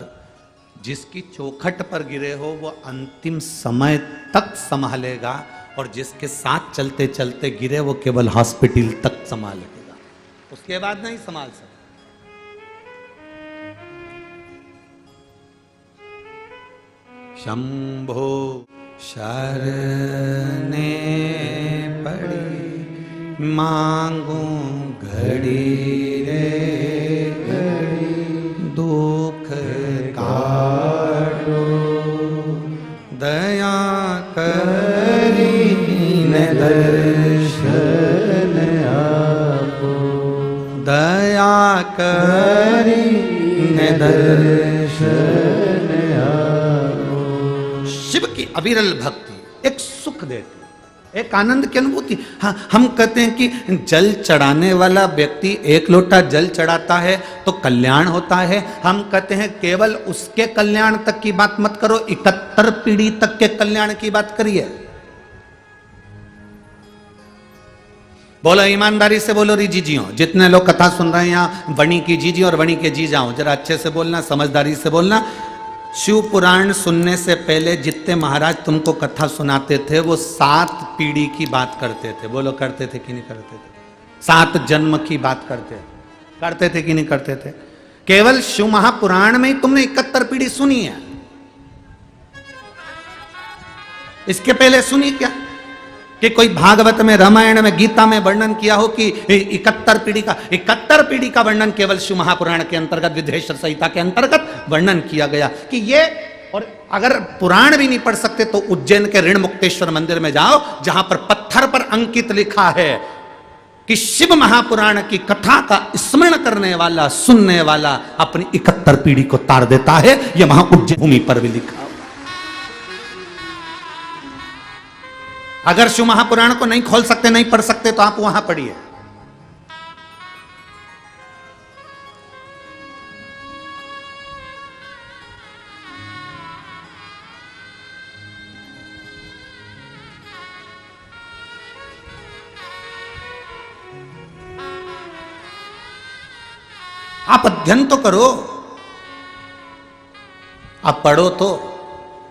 जिसकी चौखट पर गिरे हो वो अंतिम समय तक संभालेगा, और जिसके साथ चलते चलते गिरे वो केवल हॉस्पिटल तक संभालेगा, उसके बाद नहीं संभाल सकता। शंभो शरणे पड़ी मांगू घड़ी रे घड़ी, दुख काटो दया करी न दर्शन आपो, दया करी न दर्शन आपो। शिव की अविरल भक्ति एक सुख देती, एक आनंद की अनुभूति। हाँ, हम कहते हैं कि जल चढ़ाने वाला व्यक्ति एक लोटा जल चढ़ाता है तो कल्याण होता है। हम कहते हैं केवल उसके कल्याण तक की बात मत करो, 71 पीढ़ी तक के कल्याण की बात करिए। बोलो ईमानदारी से बोलो री जीजियो, जितने लोग कथा सुन रहे हैं यहाँ, वणी की जीजी और वणी के जी जाओ, जरा अच्छे से बोलना, समझदारी से बोलना। शिव पुराण सुनने से पहले जितने महाराज तुमको कथा सुनाते थे वो 7 पीढ़ी की बात करते थे। बोलो करते थे कि नहीं करते थे? 7 जन्म की बात करते थे कि नहीं करते थे? केवल शिव महापुराण में ही तुमने 71 पीढ़ी सुनी है, इसके पहले सुनी क्या? कि कोई भागवत में, रामायण में, गीता में वर्णन किया हो कि 71 पीढ़ी का वर्णन केवल शिव महापुराण के अंतर्गत, विदेश्वर संहिता के अंतर्गत वर्णन किया गया कि ये। और अगर पुराण भी नहीं पढ़ सकते तो उज्जैन के ऋण मुक्तेश्वर मंदिर में जाओ, जहां पर पत्थर पर अंकित लिखा है कि शिव महापुराण की कथा का स्मरण करने वाला, सुनने वाला अपनी 71 पीढ़ी को तार देता है। यह वहां उज्जैन भूमि पर भी लिखा। अगर शिव महापुराण को नहीं खोल सकते, नहीं पढ़ सकते, तो आप वहां पढ़िए। आप अध्ययन तो करो, आप पढ़ो तो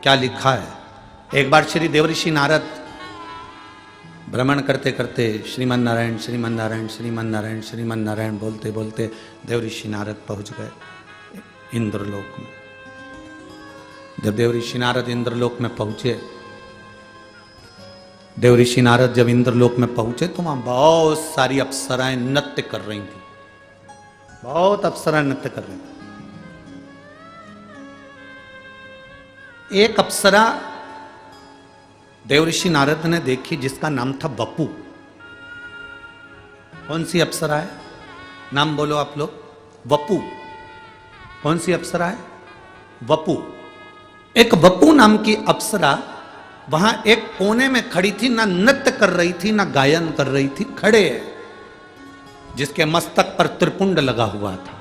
क्या लिखा है। एक बार श्री देवऋषि नारद भ्रमण करते करते श्रीमन नारायण श्रीमन नारायण श्रीमन नारायण श्रीमन नारायण बोलते बोलते देवऋषि नारद पहुंच गए इंद्रलोक में। जब देवऋषि नारद इंद्रलोक में पहुंचे, देवऋषि नारद जब इंद्रलोक में पहुंचे तो वहां बहुत सारी अप्सराएं नृत्य कर रही थी, बहुत अप्सराएं नृत्य कर रही थी। एक अप्सरा देवऋषि नारद ने देखी जिसका नाम था वपु। कौन सी अप्सरा है? नाम बोलो आप लोग। वपु। कौन सी अप्सरा है? वपु। एक वपु नाम की अप्सरा वहां एक कोने में खड़ी थी, ना नृत्य कर रही थी ना गायन कर रही थी, खड़े है, जिसके मस्तक पर त्रिपुंड लगा हुआ था।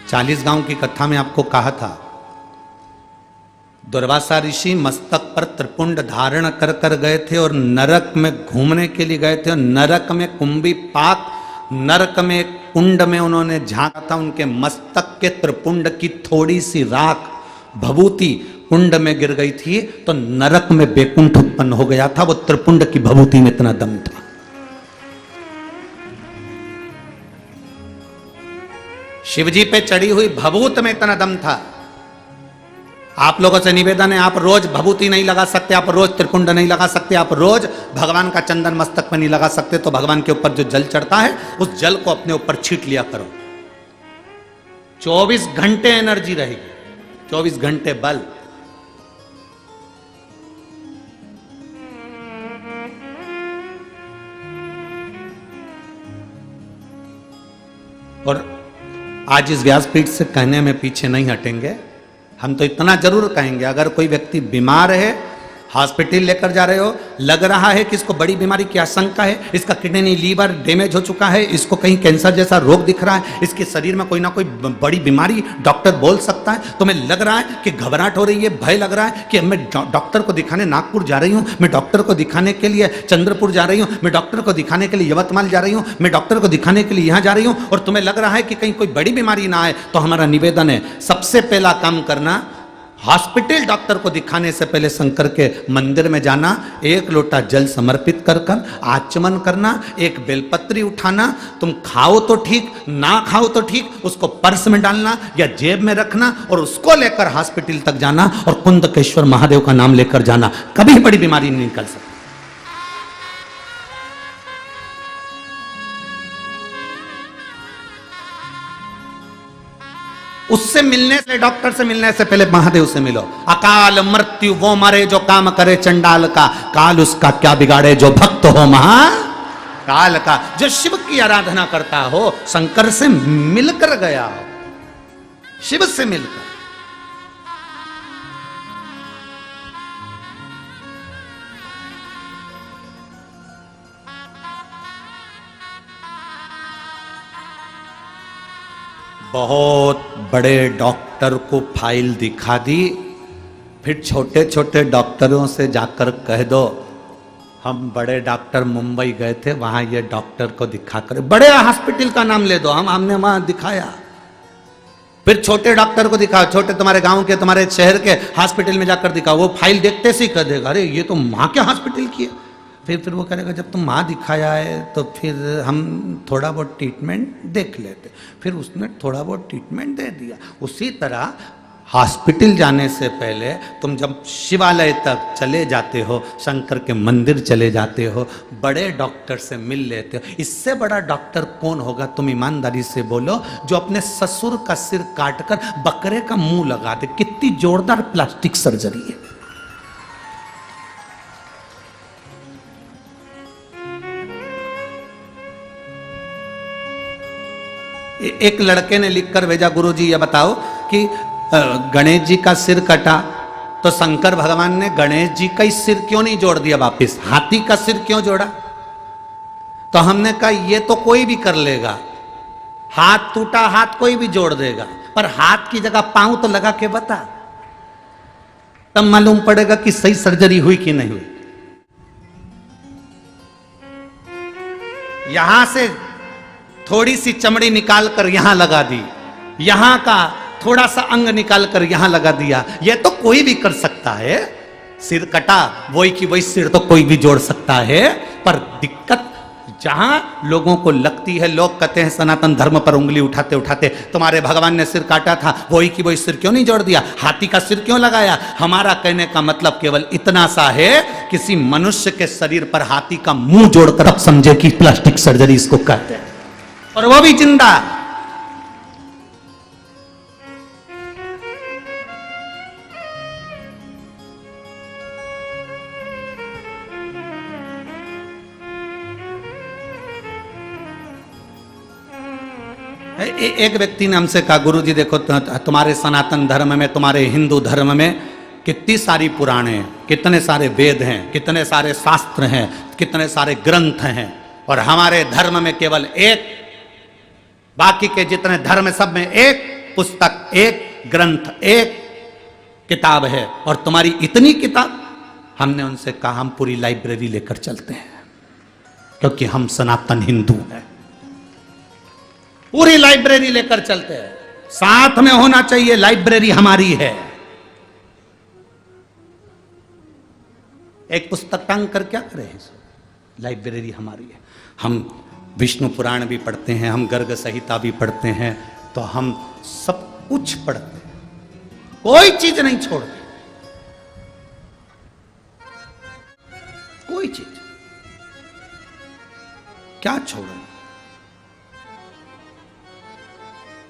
चालीस गांव की कथा में आपको कहा था, दुर्वासा ऋषि मस्तक पर त्रिपुंड धारण कर कर गए थे और नरक में घूमने के लिए गए थे। और नरक में कुंभी पाक, नरक में कुंड में उन्होंने झांका था। उनके मस्तक के त्रिपुंड की थोड़ी सी राख भभूति कुंड में गिर गई थी तो नरक में बेकुंठ उत्पन्न हो गया था। वो त्रिपुंड की भभूति में इतना दम था। शिवजी पे चढ़ी हुई भभूत में इतना दम था। आप लोगों से निवेदन है, आप रोज भभूति नहीं लगा सकते, आप रोज त्रिपुंड नहीं लगा सकते, आप रोज भगवान का चंदन मस्तक पर नहीं लगा सकते, तो भगवान के ऊपर जो जल चढ़ता है उस जल को अपने ऊपर छीट लिया करो। 24 घंटे एनर्जी रहेगी, 24 घंटे बल। और आज इस व्यासपीठ से कहने में पीछे नहीं हटेंगे। हम तो इतना जरूर कहेंगे, अगर कोई व्यक्ति बीमार है, हॉस्पिटल लेकर जा रहे हो, लग रहा है कि इसको बड़ी बीमारी की आशंका है, इसका किडनी लीवर डैमेज हो चुका है, इसको कहीं कैंसर जैसा रोग दिख रहा है, इसके शरीर में कोई ना कोई बड़ी बीमारी डॉक्टर बोल सकता है, तो मैं लग रहा है कि घबराहट हो रही है, भय लग रहा है कि मैं डॉक्टर को दिखाने नागपुर जा रही हूँ, मैं डॉक्टर को दिखाने के लिए चंद्रपुर जा रही हूँ, मैं डॉक्टर को दिखाने के लिए यवतमाल जा रही हूँ, मैं डॉक्टर को दिखाने के लिए यहाँ जा रही हूँ, और तुम्हें लग रहा है कि कहीं कोई बड़ी बीमारी ना आए, तो हमारा निवेदन है, सबसे पहला काम करना, हॉस्पिटल डॉक्टर को दिखाने से पहले शंकर के मंदिर में जाना, एक लोटा जल समर्पित कर कर आचमन करना, एक बेलपत्री उठाना, तुम खाओ तो ठीक, ना खाओ तो ठीक, उसको पर्स में डालना या जेब में रखना और उसको लेकर हॉस्पिटल तक जाना और कुंदकेश्वर महादेव का नाम लेकर जाना। कभी बड़ी बीमारी नहीं निकल सकती। उससे मिलने से, डॉक्टर से मिलने से पहले महादेव से मिलो। अकाल मृत्यु वो मरे जो काम करे चंडाल का, काल उसका क्या बिगाड़े जो भक्त हो महा काल का। जो शिव की आराधना करता हो, शंकर से मिलकर गया हो, शिव से मिलकर। बहुत बड़े डॉक्टर को फाइल दिखा दी, फिर छोटे छोटे डॉक्टरों से जाकर कह दो हम बड़े डॉक्टर मुंबई गए थे, वहां ये डॉक्टर को दिखाकर, बड़े हॉस्पिटल का नाम ले दो, हमने वहां दिखाया। फिर छोटे डॉक्टर को दिखाओ, छोटे तुम्हारे गांव के, तुम्हारे शहर के हॉस्पिटल में जाकर दिखाओ। वो फाइल देखते से ही कह देगा अरे ये तो माँ के हॉस्पिटल की है। फिर वो करेगा जब तुम माँ दिखाया है तो फिर हम थोड़ा बहुत ट्रीटमेंट देख लेते। फिर उसने थोड़ा बहुत ट्रीटमेंट दे दिया। उसी तरह हॉस्पिटल जाने से पहले तुम जब शिवालय तक चले जाते हो, शंकर के मंदिर चले जाते हो, बड़े डॉक्टर से मिल लेते हो। इससे बड़ा डॉक्टर कौन होगा? तुम ईमानदारी से बोलो, जो अपने ससुर का सिर काटकर बकरे का मुंह लगा दे। कितनी जोरदार प्लास्टिक सर्जरी है। एक लड़के ने लिखकर भेजा, गुरुजी ये बताओ कि गणेश जी का सिर कटा तो शंकर भगवान ने गणेश जी का ही सिर क्यों नहीं जोड़ दिया वापिस, हाथी का सिर क्यों जोड़ा? तो हमने कहा ये तो कोई भी कर लेगा, हाथ टूटा हाथ कोई भी जोड़ देगा, पर हाथ की जगह पांव तो लगा के बता, तब मालूम पड़ेगा कि सही सर्जरी हुई कि नहीं हुई। यहां से थोड़ी सी चमड़ी निकाल कर यहां लगा दी, यहां का थोड़ा सा अंग निकाल कर यहां लगा दिया, यह तो कोई भी कर सकता है। सिर कटा, वही की वही सिर तो कोई भी जोड़ सकता है। पर दिक्कत जहां लोगों को लगती है, लोग कहते हैं सनातन धर्म पर उंगली उठाते उठाते, तुम्हारे भगवान ने सिर काटा था, वही की वही सिर क्यों नहीं जोड़ दिया, हाथी का सिर क्यों लगाया। हमारा कहने का मतलब केवल इतना सा है, किसी मनुष्य के शरीर पर हाथी का मुंह जोड़कर अब समझे कि प्लास्टिक सर्जरी इसको कहते हैं, और वो भी जिंदा। एक व्यक्ति ने हमसे कहा, गुरु जी देखो तुम्हारे सनातन धर्म में, तुम्हारे हिंदू धर्म में कितनी सारी पुराण हैं, कितने सारे वेद हैं, कितने सारे शास्त्र हैं, कितने सारे ग्रंथ हैं, और हमारे धर्म में केवल एक, बाकी के जितने धर्म सब में एक पुस्तक, एक ग्रंथ, एक किताब है, और तुम्हारी इतनी किताब। हमने उनसे कहा हम पूरी लाइब्रेरी लेकर चलते हैं, क्योंकि हम सनातन हिंदू हैं। पूरी लाइब्रेरी लेकर चलते हैं, साथ में होना चाहिए, लाइब्रेरी हमारी है। एक पुस्तक टांग कर क्या करें, लाइब्रेरी हमारी है। हम विष्णु पुराण भी पढ़ते हैं, हम गर्ग संहिता भी पढ़ते हैं, तो हम सब कुछ पढ़ते हैं, कोई चीज नहीं छोड़ते, कोई चीज क्या छोड़ें।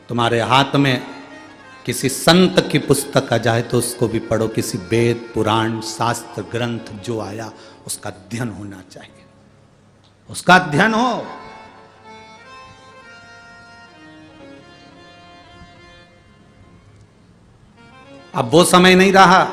तुम्हारे हाथ में किसी संत की पुस्तक आ जाए तो उसको भी पढ़ो, किसी वेद पुराण शास्त्र ग्रंथ जो आया उसका अध्ययन होना चाहिए, उसका अध्ययन हो। अब वो समय नहीं रहा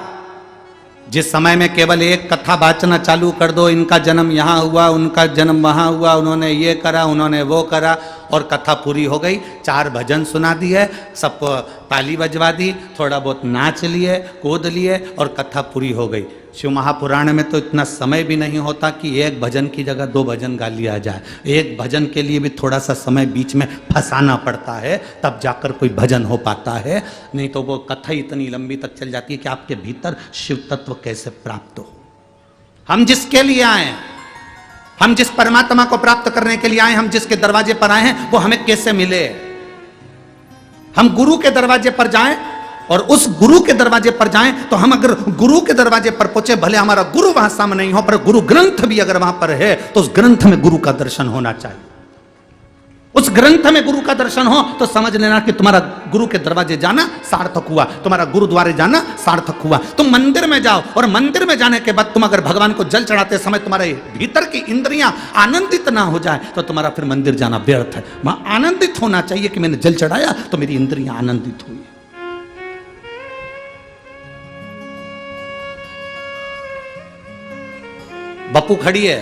जिस समय में केवल एक कथा वाचना चालू कर दो, इनका जन्म यहां हुआ, उनका जन्म वहां हुआ, उन्होंने ये करा, उन्होंने वो करा, और कथा पूरी हो गई। 4 भजन सुना दिए, सबको ताली बजवा दी, थोड़ा बहुत नाच लिए, कूद लिए, और कथा पूरी हो गई। शिव महापुराण में तो इतना समय भी नहीं होता कि एक भजन की जगह 2 भजन गा लिया जाए। एक भजन के लिए भी थोड़ा सा समय बीच में फंसाना पड़ता है, तब जाकर कोई भजन हो पाता है, नहीं तो वो कथा इतनी लंबी तक चल जाती है कि आपके भीतर शिव तत्व कैसे प्राप्त हो। हम जिसके लिए आए हैं, हम जिस परमात्मा को प्राप्त करने के लिए आए, हम जिसके दरवाजे पर आए हैं, वो हमें कैसे मिले। हम गुरु के दरवाजे पर जाएं, और उस गुरु के दरवाजे पर जाएं, तो हम अगर गुरु के दरवाजे पर पहुंचे, भले हमारा गुरु वहां सामने नहीं हो, पर गुरु ग्रंथ भी अगर वहां पर है, तो उस ग्रंथ में गुरु का दर्शन होना चाहिए। उस ग्रंथ में गुरु का दर्शन हो तो समझ लेना कि तुम्हारा गुरु के दरवाजे जाना सार्थक हुआ, तुम्हारा गुरुद्वारे जाना सार्थक हुआ। तुम मंदिर में जाओ, और मंदिर में जाने के बाद तुम अगर भगवान को जल चढ़ाते समय तुम्हारे भीतर की इंद्रियां आनंदित ना हो जाए, तो तुम्हारा फिर मंदिर जाना व्यर्थ है। वहां आनंदित होना चाहिए कि मैंने जल चढ़ाया तो मेरी इंद्रियां आनंदित हुई। बप्पू खड़ी है,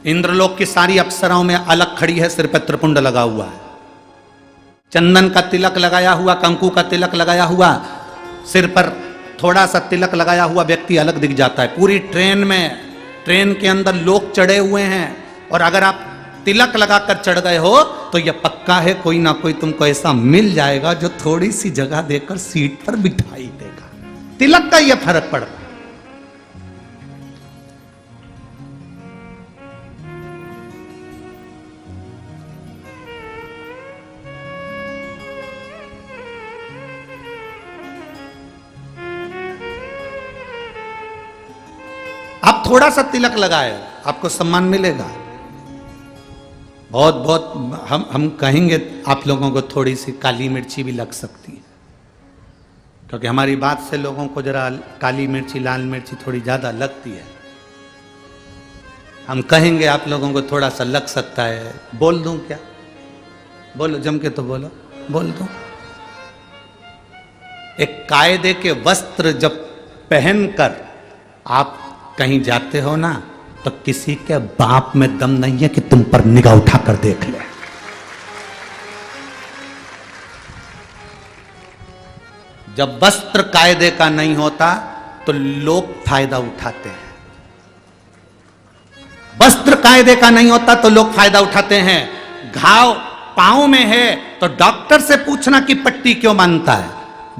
इंद्रलोक की सारी अप्सराओं में अलग खड़ी है, सिर पर त्रिपुंड लगा हुआ है, चंदन का तिलक लगाया हुआ, कंकु का तिलक लगाया हुआ, सिर पर थोड़ा सा तिलक लगाया हुआ व्यक्ति अलग दिख जाता है। पूरी ट्रेन में, ट्रेन के अंदर लोग चढ़े हुए हैं, और अगर आप तिलक लगाकर चढ़ गए हो तो यह पक्का है कोई ना कोई तुमको ऐसा मिल जाएगा जो थोड़ी सी जगह देकर सीट पर बिठाई देगा। तिलक का यह फर्क पड़ता है। आप थोड़ा सा तिलक लगाए, आपको सम्मान मिलेगा। बहुत बहुत हम कहेंगे आप लोगों को थोड़ी सी काली मिर्ची भी लग सकती है, क्योंकि हमारी बात से लोगों को जरा काली मिर्ची लाल मिर्ची थोड़ी ज़्यादा लगती है। हम कहेंगे आप लोगों को थोड़ा सा लग सकता है। बोल दूं क्या? बोलो, जम के तो बोलो, बोल दूं। एक कायदे के वस्त्र जब पहनकर आप कहीं जाते हो ना, तो किसी के बाप में दम नहीं है कि तुम पर निगाह उठाकर देख ले। जब वस्त्र कायदे का नहीं होता तो लोग फायदा उठाते हैं। वस्त्र कायदे का नहीं होता तो लोग फायदा उठाते हैं। घाव पांव में है तो डॉक्टर से पूछना कि पट्टी क्यों बांधता है।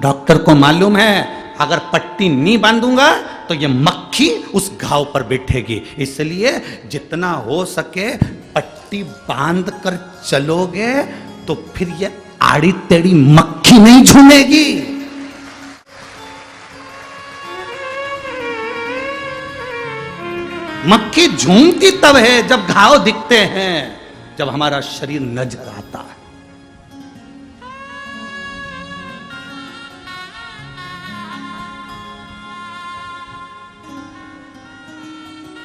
डॉक्टर को मालूम है अगर पट्टी नहीं बांधूंगा तो ये मक्खी उस घाव पर बैठेगी, इसलिए जितना हो सके पट्टी बांध कर चलोगे तो फिर ये आड़ी टेढ़ी मक्खी नहीं झूमेगी। मक्खी झूमती तब है जब घाव दिखते हैं, जब हमारा शरीर नजर आता है।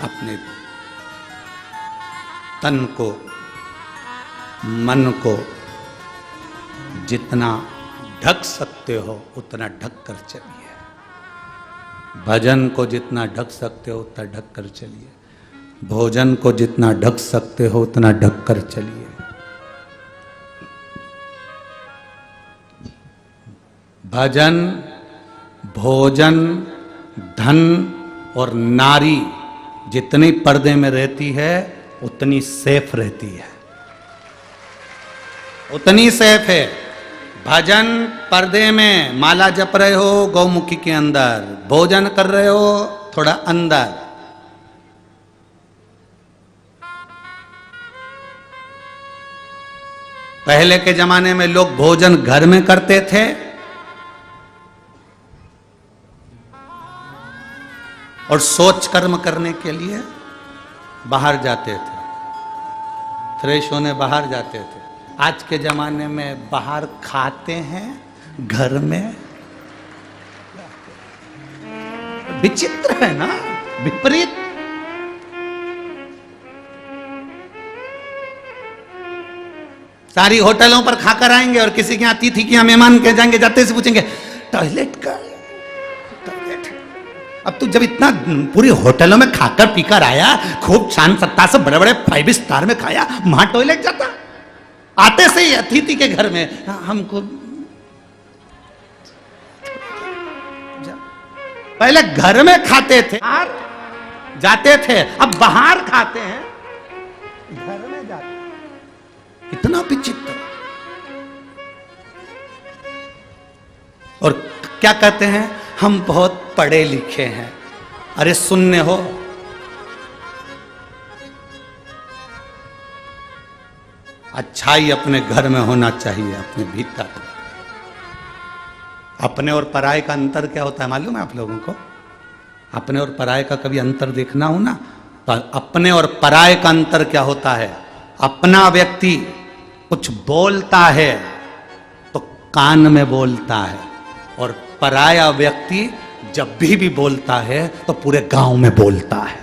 अपने तन को, मन को जितना ढक सकते हो उतना ढक कर चलिए। भजन को जितना ढक सकते हो उतना ढक कर चलिए। भोजन को जितना ढक सकते हो उतना ढक कर चलिए। भजन, भोजन, धन और नारी जितनी पर्दे में रहती है उतनी सेफ रहती है, उतनी सेफ है। भजन पर्दे में, माला जप रहे हो गौमुखी के अंदर, भोजन कर रहे हो थोड़ा अंदर। पहले के जमाने में लोग भोजन घर में करते थे और सोच कर्म करने के लिए बाहर जाते थे, फ्रेश होने बाहर जाते थे। आज के जमाने में बाहर खाते हैं, घर में। विचित्र है ना, विपरीत। सारी होटलों पर खाकर आएंगे और किसी के यहाँ अतिथि के यहाँ मेहमान के जाएंगे, जाते से पूछेंगे टॉयलेट का। अब तू जब इतना पूरी होटलों में खाकर पीकर आया, खूब शान सत्ता से बड़े बड़े 5 स्टार में खाया, वहां टॉयलेट जाता? आते से ही अतिथि के घर में हमको पहले घर में खाते थे, जाते थे, अब बाहर खाते हैं, घर में जाते हैं। इतना विचित्र। और क्या कहते हैं, हम बहुत पढ़े लिखे हैं। अरे सुनने हो, अच्छाई अपने घर में होना चाहिए, अपने भीतर। अपने और पराये का अंतर क्या होता है मालूम है आप लोगों को? अपने और पराये का कभी अंतर देखना हो ना, तो अपने और पराये का अंतर क्या होता है? अपना व्यक्ति कुछ बोलता है तो कान में बोलता है, और पराया व्यक्ति जब भी बोलता है तो पूरे गांव में बोलता है।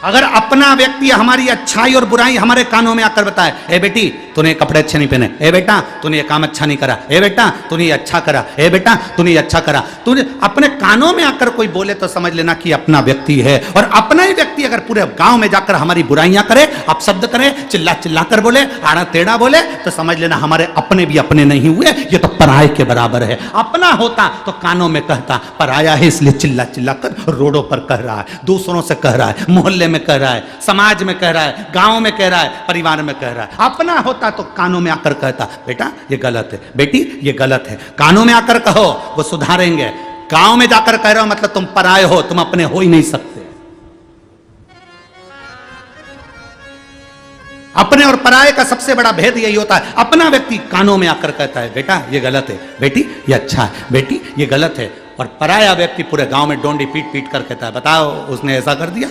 अगर अपना व्यक्ति हमारी अच्छाई और बुराई हमारे कानों में आकर बताए, ए बेटी तूने कपड़े अच्छे नहीं पहने, ए बेटा तूने ये काम अच्छा नहीं करा, ए बेटा तूने ये अच्छा करा, ए बेटा तूने ये अच्छा करा, तूने अपने कानों में आकर कोई बोले तो समझ लेना कि अपना व्यक्ति है। और अपना ही व्यक्ति अगर पूरे गांव में जाकर हमारी बुराइयां करे, अपशब्द करे, चिल्ला चिल्ला कर बोले, आड़ा टेढ़ा बोले, तो समझ लेना हमारे अपने भी अपने नहीं हुए, ये तो पराये के बराबर है। अपना होता तो कानों में कहता, पराया है इसलिए चिल्ला चिल्ला कर रोडों पर कह रहा है, दूसरों से कह रहा है, मोहल्ले में कह रहा है, समाज में कह रहा है, गांव में कह रहा है, परिवार में कह रहा है। अपना होता तो कानों में आकर कहता, बेटा ये गलत है, बेटी ये गलत है। कानों में आकर कहो, वो सुधारेंगे। गांव में जाकर कह रहे हो मतलब तुम पराये हो, तुम अपने हो ही नहीं सकते। अपने और पराये का सबसे बड़ा भेद यही होता है, अपना व्यक्ति कानों में आकर कहता है, बेटा ये गलत है, बेटी ये अच्छा है, बेटी ये गलत है। और पराया व्यक्ति पूरे गांव में डोंडी पीट पीट कर कहता है, बताओ उसने ऐसा कर दिया,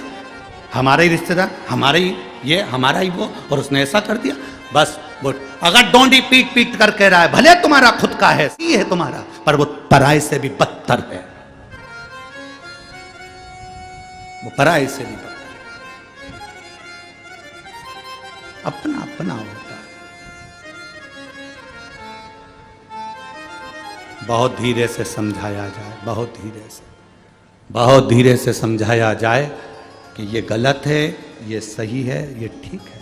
हमारे ही रिश्तेदार, हमारे ही ये, हमारा ही वो, और उसने ऐसा कर दिया। बस वो अगर डोंडी पीट पीट कर कह रहा है, भले तुम्हारा खुद का है, सही है तुम्हारा, पर वो पराये से भी बदतर है, वो पराये से भी बदतर। अपना अपना होता है। बहुत धीरे से समझाया जाए, बहुत धीरे से, बहुत धीरे से समझाया जाए कि ये गलत है, ये सही है, ये ठीक है।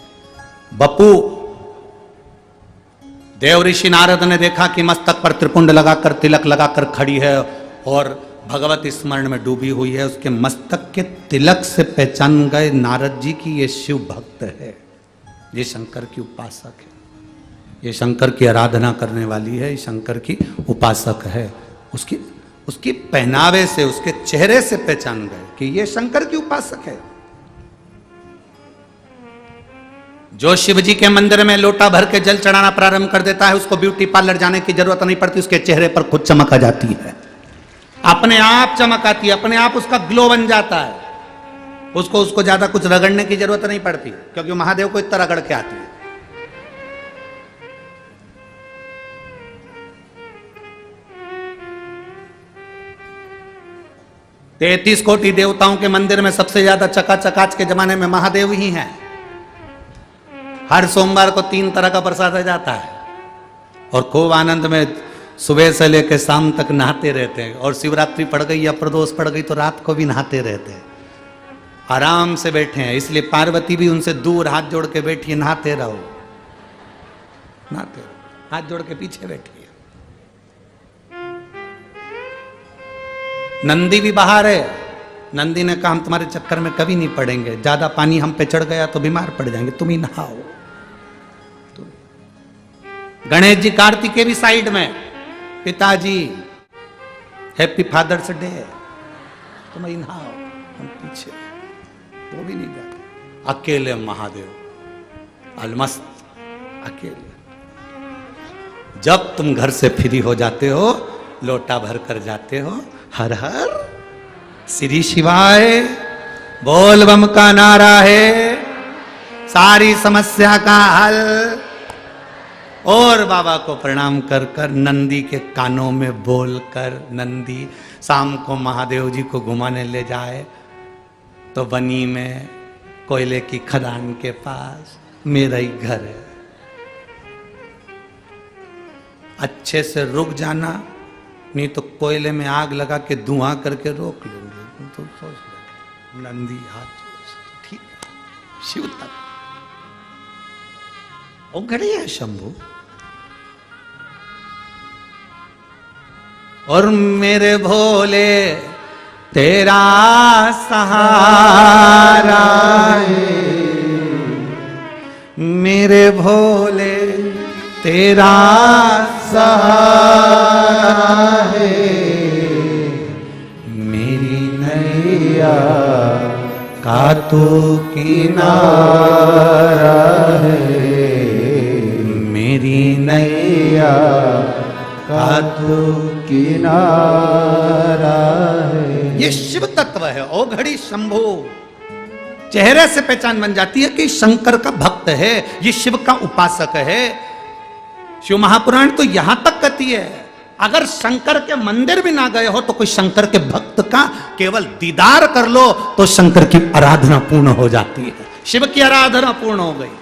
बपू देव ऋषि नारद ने देखा कि मस्तक पर त्रिपुंड लगाकर, तिलक लगाकर खड़ी है और भगवत स्मरण में डूबी हुई है, उसके मस्तक के तिलक से पहचान गए नारद जी की ये शिव भक्त है, ये शंकर की उपासक है, ये शंकर की आराधना करने वाली है, ये शंकर की उपासक है। उसकी पहनावे से, उसके चेहरे से पहचान गए कि ये शंकर की उपासक है। जो शिव जी के मंदिर में लोटा भर के जल चढ़ाना प्रारंभ कर देता है, उसको ब्यूटी पार्लर जाने की जरूरत नहीं पड़ती, उसके चेहरे पर खुद चमक आ जाती है, अपने आप चमक आती है, अपने आप उसका ग्लो बन जाता है। उसको ज्यादा कुछ रगड़ने की जरूरत नहीं पड़ती, क्योंकि महादेव को इतना रगड़ के आती है। 33 कोटि देवताओं के मंदिर में सबसे ज्यादा चकाचक आज के जमाने में महादेव ही हैं। हर सोमवार को 3 तरह का प्रसाद आ जाता है और खूब आनंद में सुबह से लेकर शाम तक नहाते रहते हैं। और शिवरात्रि पड़ गई या प्रदोष पड़ गई तो रात को भी नहाते रहते हैं, आराम से बैठे हैं। इसलिए पार्वती भी उनसे दूर हाथ जोड़ के बैठी, नहाते रहो, नहाते रहो, हाथ जोड़ के पीछे बैठी है। नंदी भी बाहर है। नंदी ने कहा हम तुम्हारे चक्कर में कभी नहीं पड़ेंगे, ज्यादा पानी हम पे चढ़ गया तो बीमार पड़ जाएंगे, तुम ही नहाओ। गणेश जी कार्तिकेय भी साइड में, पिताजी हैप्पी फादर्स डे, तुम ही नहाओ, हम पीछे, वो भी नहीं जाते। अकेले महादेव अलमस्त, अकेले। जब तुम घर से फ्री हो जाते हो, लोटा भर कर जाते हो, हर हर श्री शिवाय बोल बम का नारा है, सारी समस्या का हल। और बाबा को प्रणाम कर कर नंदी के कानों में बोल कर, नंदी शाम को महादेव जी को घुमाने ले जाए तो बनी में कोयले की खदान के पास मेरा ही घर है, अच्छे से रुक जाना, नहीं तो कोयले में आग लगा के धुआं करके रोक लूंगे। तो सोच ले, नंदी हाथ ठीक, शिव तक वो घड़ी है शंभू। और मेरे भोले तेरा सहारा है, मेरे भोले तेरा सहारा है, मेरी नैया का तो किनारा है, मेरी नैया का तो किनारा है। ये शिव तत्व है। ओ घड़ी शंभू, चेहरे से पहचान बन जाती है कि शंकर का भक्त है, ये शिव का उपासक है। शिव महापुराण तो यहां तक कहती है, अगर शंकर के मंदिर भी ना गए हो तो कोई शंकर के भक्त का केवल दीदार कर लो तो शंकर की आराधना पूर्ण हो जाती है। शिव की आराधना पूर्ण हो गई,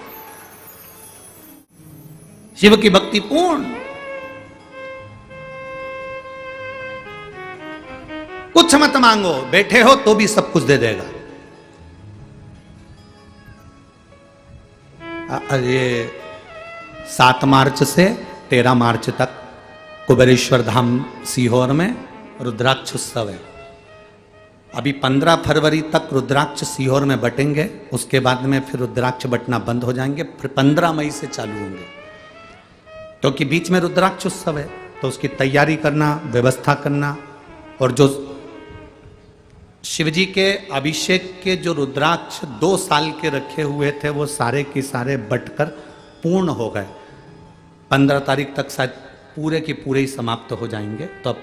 शिव की भक्ति पूर्ण। कुछ मत मांगो, बैठे हो तो भी सब कुछ दे देगा। ये 7 मार्च से 13 मार्च तक कुबेरेश्वर धाम सीहोर में रुद्राक्ष उत्सव है। अभी 15 फरवरी तक रुद्राक्ष सीहोर में बटेंगे, उसके बाद में फिर रुद्राक्ष बटना बंद हो जाएंगे, फिर 15 मई से चालू होंगे। क्योंकि बीच में रुद्राक्ष उत्सव है तो उसकी तैयारी करना, व्यवस्था करना, और जो शिवजी के अभिषेक के जो रुद्राक्ष 2 साल के रखे हुए थे वो सारे के सारे बटकर पूर्ण हो गए। 15 तारीख तक शायद पूरे के पूरे ही समाप्त हो जाएंगे। तो अब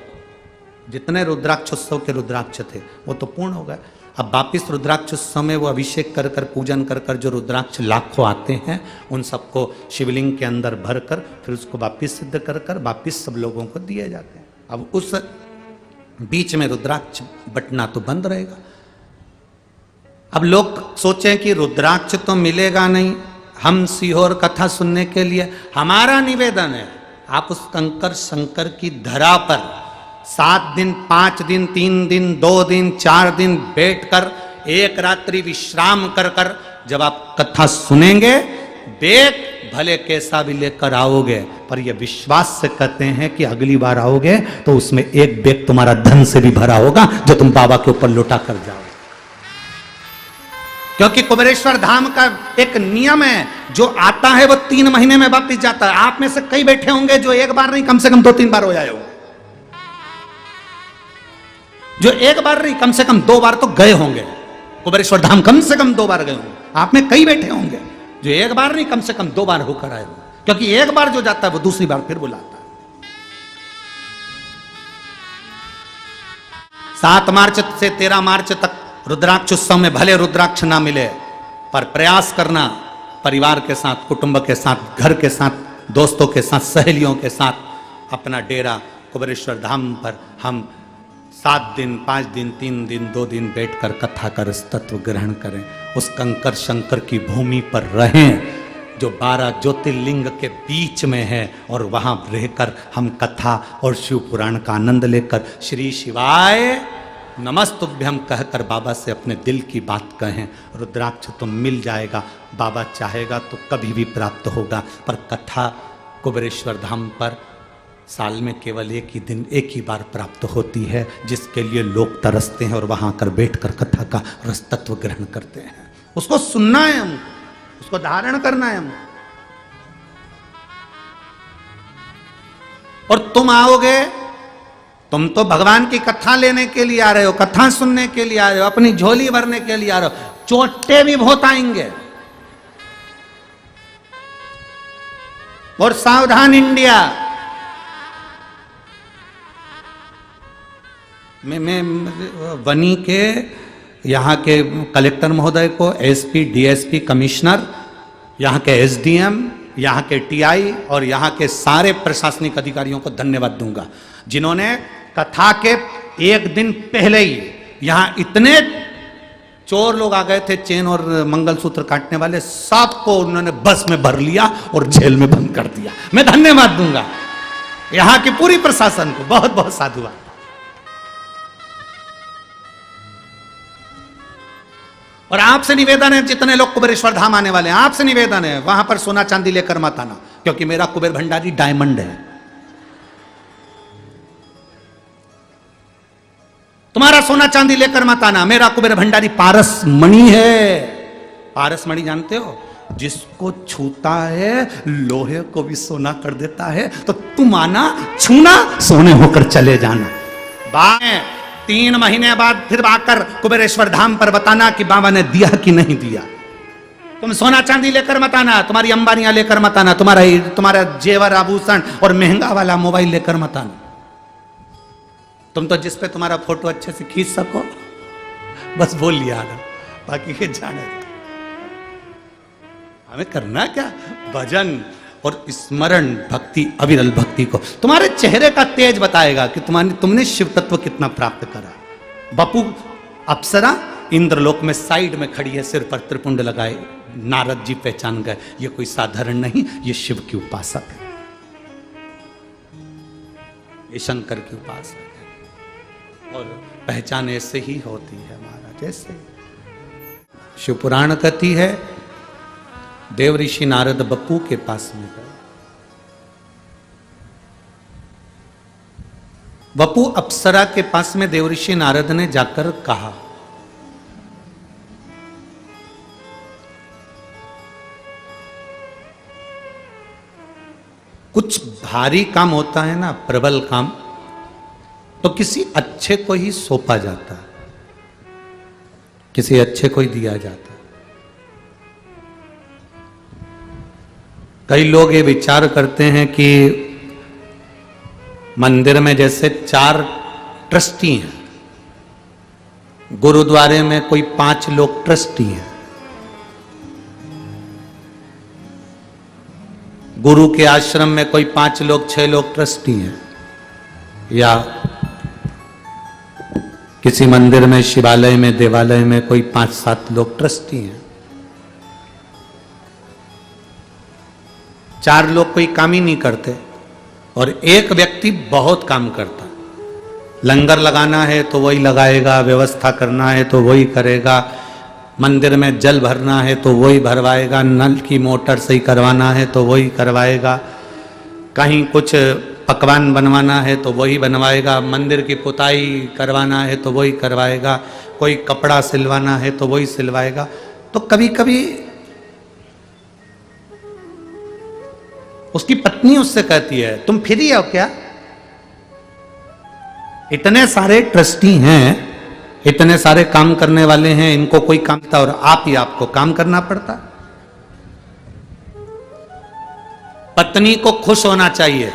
जितने रुद्राक्षोत्सव के रुद्राक्ष थे वो तो पूर्ण हो गए। अब वापिस रुद्राक्षोत्सव में वो अभिषेक कर कर, पूजन कर कर जो रुद्राक्ष लाखों आते हैं उन सबको शिवलिंग के अंदर भर कर फिर उसको वापिस सिद्ध कर कर वापिस सब लोगों को दिए जाते हैं। अब उस बीच में रुद्राक्ष बटना तो बंद रहेगा। अब लोग सोचें कि रुद्राक्ष तो मिलेगा नहीं, हम सीहोर कथा सुनने के लिए, हमारा निवेदन है आप उस कंकर शंकर की धरा पर 7 दिन, 5 दिन, 3 दिन, 2 दिन, 4 दिन बैठकर एक रात्रि विश्राम कर कर जब आप कथा सुनेंगे, भले कैसा भी लेकर आओगे, पर यह विश्वास से कहते हैं कि अगली बार आओगे तो उसमें एक बैग तुम्हारा धन से भी भरा होगा जो तुम बाबा के ऊपर लौटा कर जाओ। क्योंकि कुबेरेश्वर धाम का एक नियम है, जो आता है वो 3 महीने में वापस जाता है। आप में से कई बैठे होंगे जो एक बार नहीं कम से कम 2-3 बार हो जाए हो, जो एक बार नहीं कम से कम 2 बार तो गए होंगे कुबेरेश्वर धाम, कम से कम 2 बार गए होंगे। आप में कई बैठे होंगे जो एक बार नहीं कम से कम 2 बार होकर आए हो, क्योंकि एक बार जो जाता है वो दूसरी बार फिर बुलाता है। 7 मार्च से 13 मार्च तक रुद्राक्ष उत्सव में भले रुद्राक्ष ना मिले, पर प्रयास करना परिवार के साथ, कुटुंब के साथ, घर के साथ, दोस्तों के साथ, सहेलियों के साथ अपना डेरा कुबेरेश्वर धाम पर हम 7 दिन, 5 दिन, 3 दिन, 2 दिन बैठकर कथा कर तत्व ग्रहण करें। उस कंकर शंकर की भूमि पर रहें जो 12 ज्योतिर्लिंग के बीच में है, और वहां रहकर हम कथा और शिव पुराण का आनंद लेकर श्री शिवाय नमस्तुभ्यम कहकर बाबा से अपने दिल की बात कहें। रुद्राक्ष तो मिल जाएगा, बाबा चाहेगा तो कभी भी प्राप्त होगा, पर कथा कुबेरेश्वर धाम पर साल में केवल एक ही दिन, एक ही बार प्राप्त होती है, जिसके लिए लोग तरसते हैं और वहां कर बैठकर कथा का रस तत्व ग्रहण करते हैं। उसको सुनना है हमको, उसको धारण करना है हमको। और तुम आओगे, तुम तो भगवान की कथा लेने के लिए आ रहे हो, कथा सुनने के लिए आ रहे हो, अपनी झोली भरने के लिए आ रहे हो, चोटे भी बहुत आएंगे। और सावधान इंडिया, मैं वनी के यहाँ के कलेक्टर महोदय को, एसपी, डीएसपी, कमिश्नर, यहाँ के एसडीएम, यहाँ के टीआई और यहाँ के सारे प्रशासनिक अधिकारियों को धन्यवाद दूंगा, जिन्होंने कथा के एक दिन पहले ही यहाँ इतने चोर लोग आ गए थे, चेन और मंगलसूत्र काटने वाले, सबको उन्होंने बस में भर लिया और जेल में बंद कर दिया। मैं धन्यवाद दूंगा यहाँ की पूरी प्रशासन को, बहुत बहुत साधुवाद। और आपसे निवेदन है, जितने लोग कुबेरेश्वर धाम आने वाले हैं, आपसे निवेदन है वहां पर सोना चांदी लेकर मत आना, क्योंकि मेरा कुबेर भंडारी डायमंड है। तुम्हारा सोना चांदी लेकर मत आना, मेरा कुबेर भंडारी पारस मणि है। पारस मणि जानते हो, जिसको छूता है लोहे को भी सोना कर देता है। तो तुम आना, छूना, सोने होकर चले जाना। बाएं 3 महीने बाद फिर आकर कुबेरेश्वर धाम पर बताना कि बाबा ने दिया कि नहीं दिया। तुम सोना चांदी लेकर मत आना, तुम्हारी अंबानियां लेकर मत आना, तुम्हारा जेवर आभूषण और महंगा वाला मोबाइल लेकर मत आना। तुम तो जिस पे तुम्हारा फोटो अच्छे से खींच सको बस बोल लिया आना, बाकी के जाने। हमें करना क्या, भजन और स्मरण, भक्ति, अविरल भक्ति को तुम्हारे चेहरे का तेज बताएगा कि तुमने शिव तत्व कितना प्राप्त करा। बपू अप्सरा इंद्रलोक में साइड में खड़ी है, सिर पर त्रिपुंड लगाए, नारद जी पहचान गए ये कोई साधारण नहीं, ये शिव की उपासक है, ये शंकर की उपासक है। और पहचान ऐसे ही होती है महाराज, ऐसे शिव पुराण कहती है देव ऋषि नारद बप्पू के पास में गए। बप्पू अप्सरा के पास में देव ऋषि नारद ने जाकर कहा, कुछ भारी काम होता है ना, प्रबल काम, तो किसी अच्छे को ही सौंपा जाता है, किसी अच्छे को ही दिया जाता है। कई लोग ये विचार करते हैं कि मंदिर में जैसे 4 ट्रस्टी हैं, गुरुद्वारे में कोई 5 लोग ट्रस्टी हैं, गुरु के आश्रम में कोई 5 लोग 6 लोग ट्रस्टी हैं, या किसी मंदिर में, शिवालय में, देवालय में कोई 5-7 लोग ट्रस्टी हैं। 4 लोग कोई काम ही नहीं करते और एक व्यक्ति बहुत काम करता। लंगर लगाना है तो वही लगाएगा, व्यवस्था करना है तो वही करेगा, मंदिर में जल भरना है तो वही भरवाएगा, नल की मोटर सही करवाना है तो वही करवाएगा, कहीं कुछ पकवान बनवाना है तो वही बनवाएगा, मंदिर की पुताई करवाना है तो वही करवाएगा, कोई कपड़ा सिलवाना है तो वही सिलवाएगा। तो कभी कभी उसकी पत्नी उससे कहती है तुम फ्री हो क्या? इतने सारे ट्रस्टी हैं, इतने सारे काम करने वाले हैं, इनको कोई काम था और आप ही आपको काम करना पड़ता। पत्नी को खुश होना चाहिए।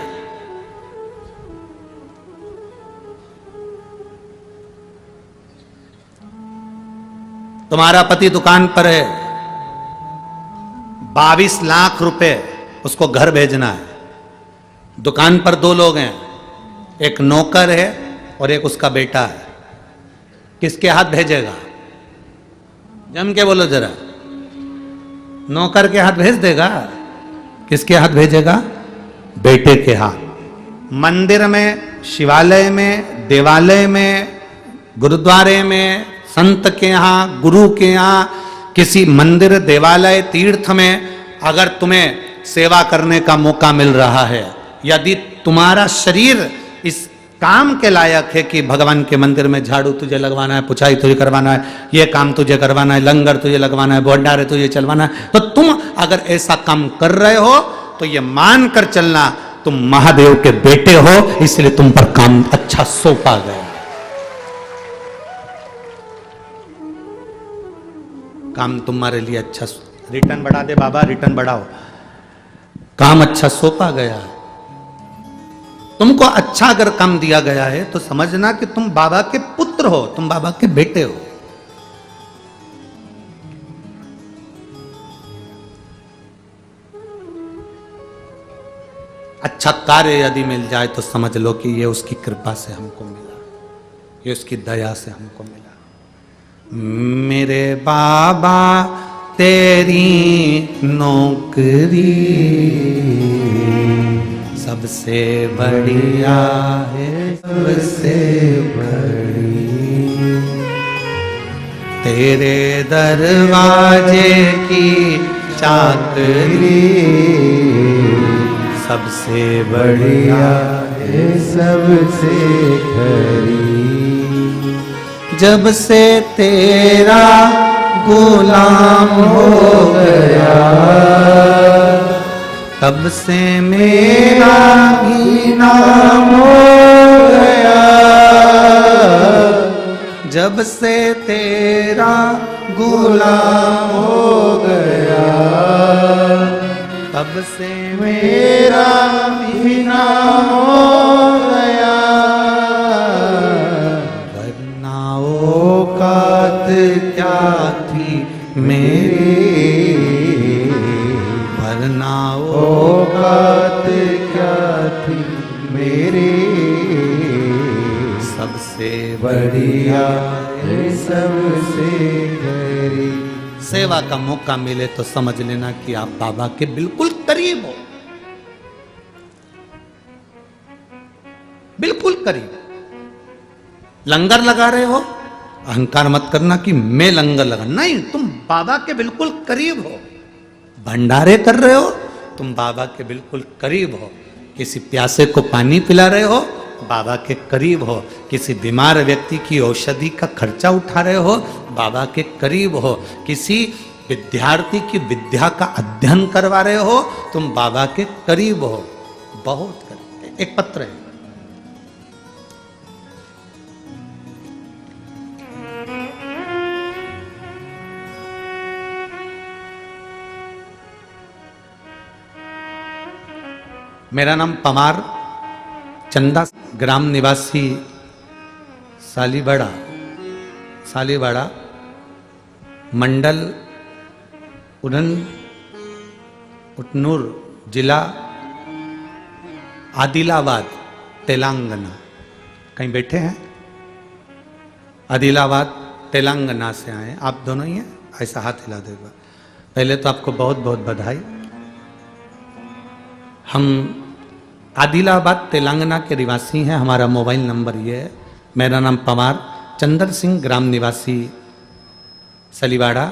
तुम्हारा पति दुकान पर है, 22 लाख रुपए उसको घर भेजना है। दुकान पर 2 लोग हैं, एक नौकर है और एक उसका बेटा है। किसके हाथ भेजेगा? जम के बोलो जरा। नौकर के हाथ भेज देगा? किसके हाथ भेजेगा? बेटे के हाथ। मंदिर में, शिवालय में, देवालय में, गुरुद्वारे में, संत के यहाँ, गुरु के यहाँ, किसी मंदिर, देवालय, तीर्थ में अगर तुम्हें सेवा करने का मौका मिल रहा है, यदि तुम्हारा शरीर इस काम के लायक है कि भगवान के मंदिर में झाड़ू तुझे लगवाना है, पुछाई तुझे करवाना है, ये काम तुझे करवाना है, लंगर तुझे लगवाना है, भंडारे तुझे चलवाना है, तो तुम अगर ऐसा काम कर रहे हो तो ये मान कर चलना तुम महादेव के बेटे हो, इसलिए तुम पर काम अच्छा सौंपा गया। काम तुम्हारे लिए अच्छा, रिटर्न बढ़ा दे बाबा, रिटर्न बढ़ाओ। काम अच्छा सौंपा गया है। तुमको अच्छा अगर काम दिया गया है तो समझना कि तुम बाबा के पुत्र हो, तुम बाबा के बेटे हो। अच्छा कार्य यदि मिल जाए तो समझ लो कि ये उसकी कृपा से हमको मिला, ये उसकी दया से हमको मिला। मेरे बाबा तेरी नौकरी सबसे बढ़िया है, सबसे बड़ी। तेरे दरवाजे की चाकरी सबसे बढ़िया है, सबसे खरी। जब से तेरा गुलाम हो गया, तब से मेरा भी नाम हो गया। जब से तेरा गुलाम हो गया, तब से मेरा भी नाम हो गया। वरना औकात क्या थी मेरी, वरना औकात क्या थी मेरी। सबसे बढ़िया है, सबसे बड़ी। सेवा का मौका मिले तो समझ लेना कि आप बाबा के बिल्कुल करीब हो, बिल्कुल करीब। लंगर लगा रहे हो, अहंकार मत करना कि मैं लंगर लगा, नहीं, तुम बाबा के बिल्कुल करीब हो। भंडारे कर रहे हो, तुम बाबा के बिल्कुल करीब हो। किसी प्यासे को पानी पिला रहे हो, बाबा के करीब हो। किसी बीमार व्यक्ति की औषधि का खर्चा उठा रहे हो, बाबा के करीब हो। किसी विद्यार्थी की विद्या का अध्ययन करवा रहे हो, तुम बाबा के करीब हो, बहुत करीब। एक पत्र है, मेरा नाम पमार चंदा, ग्राम निवासी सालीबाड़ा, मंडल उटनूर, जिला आदिलाबाद, तेलंगाना। कहीं बैठे हैं? आदिलाबाद तेलंगाना से आए। आप दोनों ही हैं? ऐसा हाथ हिला देगा। पहले तो आपको बहुत बहुत बधाई। हम आदिलाबाद तेलंगाना के निवासी हैं। हमारा मोबाइल नंबर ये है। मेरा नाम पमार चंद्र सिंह, ग्राम निवासी सलीवाड़ा,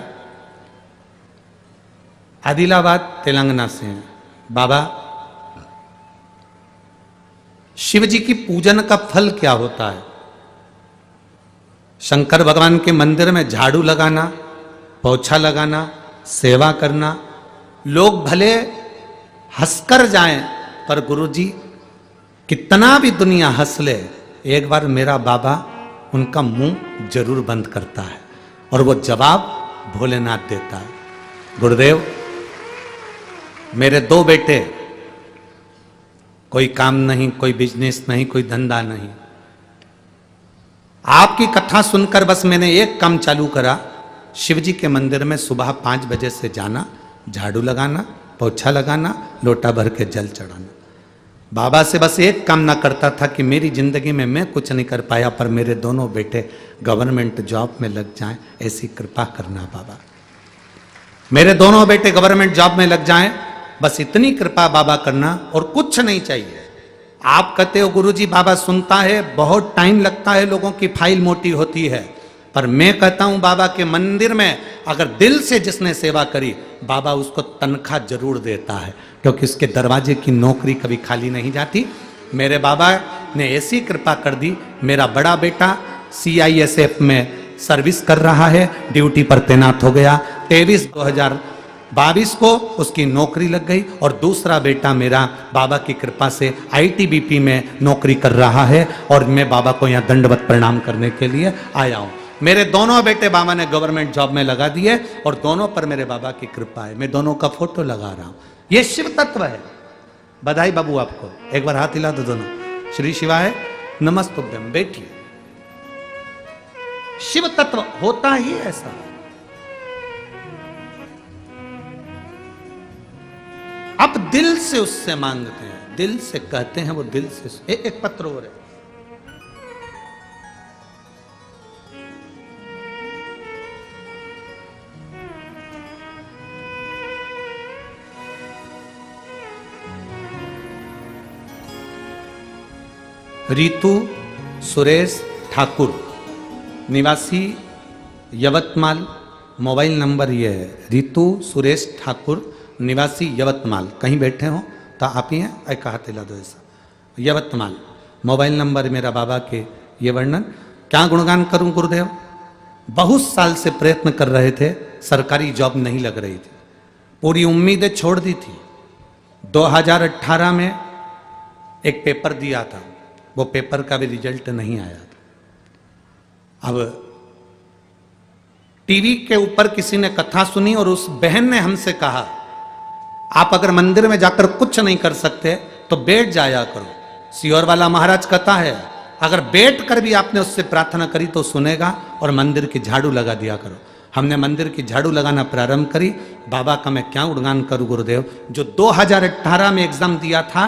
आदिलाबाद, तेलंगाना से हैं। बाबा, शिव जी की पूजन का फल क्या होता है? शंकर भगवान के मंदिर में झाड़ू लगाना, पोछा लगाना, सेवा करना, लोग भले हंसकर जाएं, पर गुरुजी कितना भी दुनिया हंस ले, एक बार मेरा बाबा उनका मुंह जरूर बंद करता है और वो जवाब भोलेनाथ देता है। गुरुदेव, मेरे 2 बेटे, कोई काम नहीं, कोई बिजनेस नहीं, कोई धंधा नहीं, आपकी कथा सुनकर बस मैंने एक काम चालू करा, शिव जी के मंदिर में सुबह 5 बजे से जाना, झाड़ू लगाना, पोछा लगाना, लोटा भर के जल चढ़ाना। बाबा से बस एक काम ना करता था कि मेरी जिंदगी में मैं कुछ नहीं कर पाया, पर मेरे दोनों बेटे गवर्नमेंट जॉब में लग जाएं, ऐसी कृपा करना बाबा। मेरे दोनों बेटे गवर्नमेंट जॉब में लग जाएं, बस इतनी कृपा बाबा करना, और कुछ नहीं चाहिए। आप कहते हो गुरुजी बाबा सुनता है, बहुत टाइम लगता है, लोगों की फाइल मोटी होती है, पर मैं कहता हूं बाबा के मंदिर में अगर दिल से जिसने सेवा करी, बाबा उसको तनख्वाह जरूर देता है, क्योंकि उसके दरवाजे की नौकरी कभी खाली नहीं जाती। मेरे बाबा ने ऐसी कृपा कर दी, मेरा बड़ा बेटा CISF में सर्विस कर रहा है, ड्यूटी पर तैनात हो गया, 23/2022 को उसकी नौकरी लग गई, और दूसरा बेटा मेरा बाबा की कृपा से ITBP में नौकरी कर रहा है, और मैं बाबा को यहाँ दंडवत प्रणाम करने के लिए आया हूँ। मेरे दोनों बेटे बाबा ने गवर्नमेंट जॉब में लगा दिए, और दोनों पर मेरे बाबा की कृपा है। मैं दोनों का फोटो लगा रहा हूँ, ये शिव तत्व है। बधाई बाबू आपको, एक बार हाथ हिला दो दोनों। श्री शिवाय नमस्तुभ्यम। बैठिए। शिव तत्व होता ही ऐसा है। आप दिल से उससे मांगते हैं, दिल से कहते हैं, वो दिल से। एक पत्र और है, रितु सुरेश ठाकुर, निवासी यवतमाल। मोबाइल नंबर ये है, रितु सुरेश ठाकुर, निवासी यवतमाल। कहीं बैठे हो तो आप ही हैं, एक हाथ हिला दो ऐसा। यवतमाल मोबाइल नंबर मेरा बाबा के। ये वर्णन क्या गुणगान करूं गुरुदेव। बहुत साल से प्रयत्न कर रहे थे, सरकारी जॉब नहीं लग रही थी, पूरी उम्मीदें छोड़ दी थी। 2018 में एक पेपर दिया था, वो पेपर का भी रिजल्ट नहीं आया था। अब टीवी के ऊपर किसी ने कथा सुनी, और उस बहन ने हमसे कहा, आप अगर मंदिर में जाकर कुछ नहीं कर सकते तो बैठ जाया करो। सियोर वाला महाराज कहता है, अगर बैठ कर भी आपने उससे प्रार्थना करी तो सुनेगा, और मंदिर की झाड़ू लगा दिया करो। हमने मंदिर की झाड़ू लगाना प्रारंभ करी। बाबा का मैं क्या गुणगान करूं गुरुदेव। जो 2018 में एग्जाम दिया था,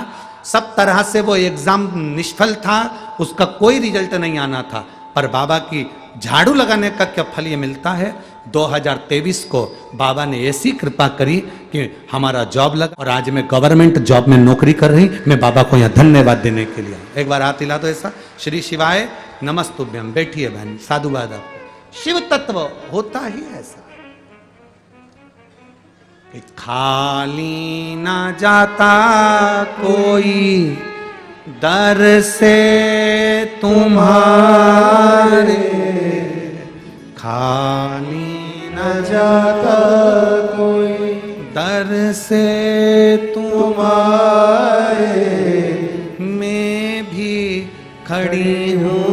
सब तरह से वो एग्जाम निष्फल था, उसका कोई रिजल्ट नहीं आना था, पर बाबा की झाड़ू लगाने का क्या फल ये मिलता है। 2023 को बाबा ने ऐसी कृपा करी कि हमारा जॉब लगा, और आज मैं गवर्नमेंट जॉब में नौकरी कर रही। मैं बाबा को यहाँ धन्यवाद देने के लिए, एक बार हाथ हिला दो ऐसा। श्री शिवाय नमस्तुभ्यम। बैठिए बहन, साधुवाद आपको। शिव तत्व होता ही ऐसा कि खाली ना जाता कोई दर से तुम्हारे, खाली न जाता कोई दर से तुम्हारे, मैं भी खड़ी हूँ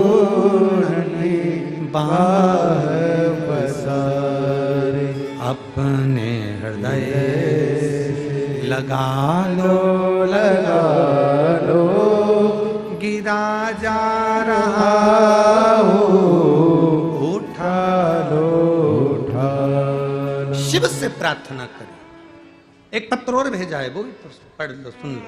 बाह पसारे, अपने हृदय लगा लो, गिरा जा रहा हो, उठा लो। शिव से प्रार्थना करें। एक पत्र और भेजा है, वो भी पढ़ लो, सुन लो।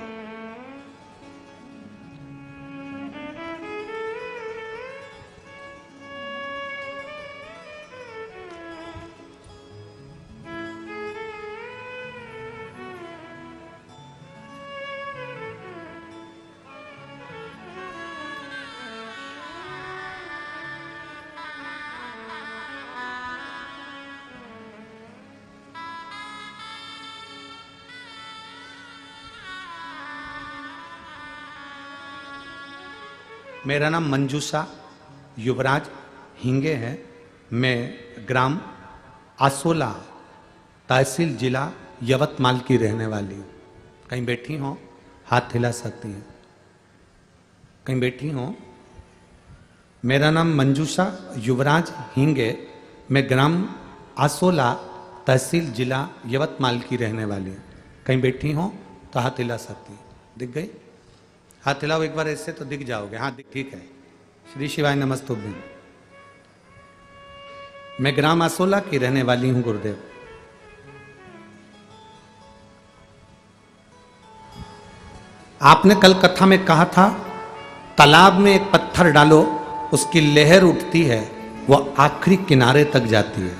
मेरा नाम मंजूषा युवराज हिंगे है। मैं ग्राम आसोला तहसील जिला यवतमाल की रहने वाली हूँ। कहीं बैठी हो हाथ हिला सकती हैं, कहीं बैठी हो। मेरा नाम मंजूषा युवराज हिंगे, मैं ग्राम आसोला तहसील जिला यवतमाल की रहने वाली हूँ। कहीं बैठी हो तो हाथ हिला सकती हैं। दिख गई? हाथ हिलाओ एक बार, ऐसे तो दिख जाओगे। हाँ ठीक है। श्री शिवाय नमस्तुभ्यं। मैं ग्राम आसोला की रहने वाली हूं गुरुदेव। आपने कल कथा में कहा था तालाब में एक पत्थर डालो, उसकी लहर उठती है, वो आखिरी किनारे तक जाती है,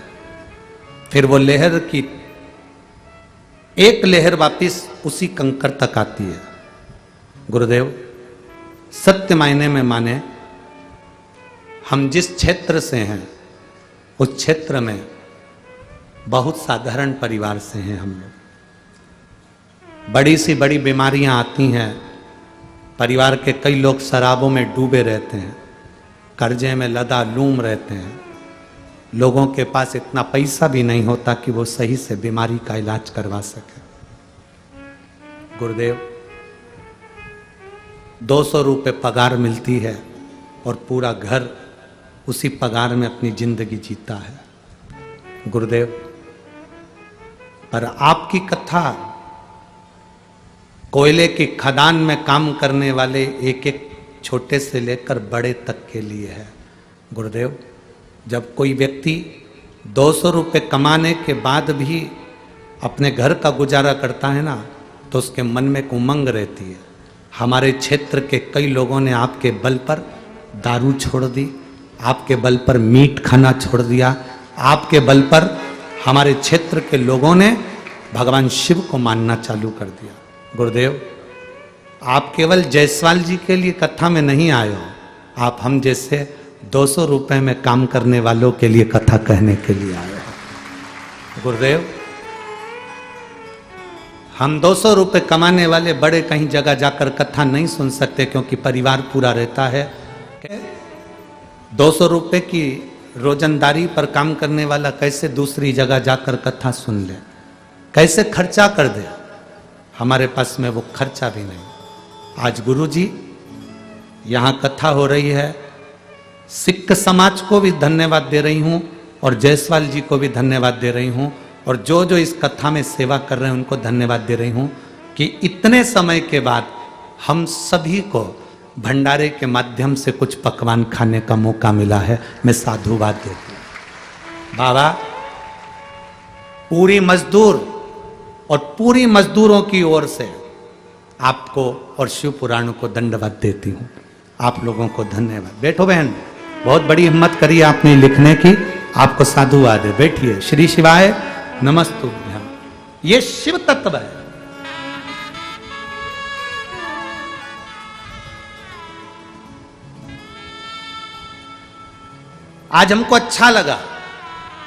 फिर वो लहर की एक लहर वापिस उसी कंकर तक आती है। गुरुदेव, सत्य मायने में माने हम जिस क्षेत्र से हैं उस क्षेत्र में बहुत साधारण परिवार से हैं हम लोग। बड़ी सी बड़ी बीमारियां आती हैं, परिवार के कई लोग शराबों में डूबे रहते हैं, कर्जे में लदालूम रहते हैं, लोगों के पास इतना पैसा भी नहीं होता कि वो सही से बीमारी का इलाज करवा सके। गुरुदेव, 200 रुपये पगार मिलती है और पूरा घर उसी पगार में अपनी जिंदगी जीता है। गुरुदेव, पर आपकी कथा कोयले की खदान में काम करने वाले एक एक छोटे से लेकर बड़े तक के लिए है। गुरुदेव, जब कोई व्यक्ति 200 रुपये कमाने के बाद भी अपने घर का गुजारा करता है ना, तो उसके मन में एक उमंग रहती है। हमारे क्षेत्र के कई लोगों ने आपके बल पर दारू छोड़ दी, आपके बल पर मीट खाना छोड़ दिया, आपके बल पर हमारे क्षेत्र के लोगों ने भगवान शिव को मानना चालू कर दिया। गुरुदेव, आप केवल जायसवाल जी के लिए कथा में नहीं आए हो, आप हम जैसे 200 रुपए में काम करने वालों के लिए कथा कहने के लिए आए हो। गुरुदेव, हम 200 रुपये कमाने वाले बड़े कहीं जगह जाकर कथा नहीं सुन सकते, क्योंकि परिवार पूरा रहता है। 200 रुपये की रोजंदारी पर काम करने वाला कैसे दूसरी जगह जाकर कथा सुन ले, कैसे खर्चा कर दे? हमारे पास में वो खर्चा भी नहीं। आज गुरुजी यहाँ कथा हो रही है, सिख समाज को भी धन्यवाद दे रही हूँ और जायसवाल जी को भी धन्यवाद दे रही हूँ, और जो जो इस कथा में सेवा कर रहे हैं उनको धन्यवाद दे रही हूं कि इतने समय के बाद हम सभी को भंडारे के माध्यम से कुछ पकवान खाने का मौका मिला है। मैं साधुवाद देती हूं। बाबा, पूरी मजदूर और पूरी मजदूरों की ओर से आपको और शिव पुराण को दंडवत देती हूं। आप लोगों को धन्यवाद। बैठो बहन, बहुत बड़ी हिम्मत करी आपने लिखने की, आपको साधुवाद है। बैठिए। श्री शिवाय नमस्तुभ्यं। ये शिव तत्व है। आज हमको अच्छा लगा,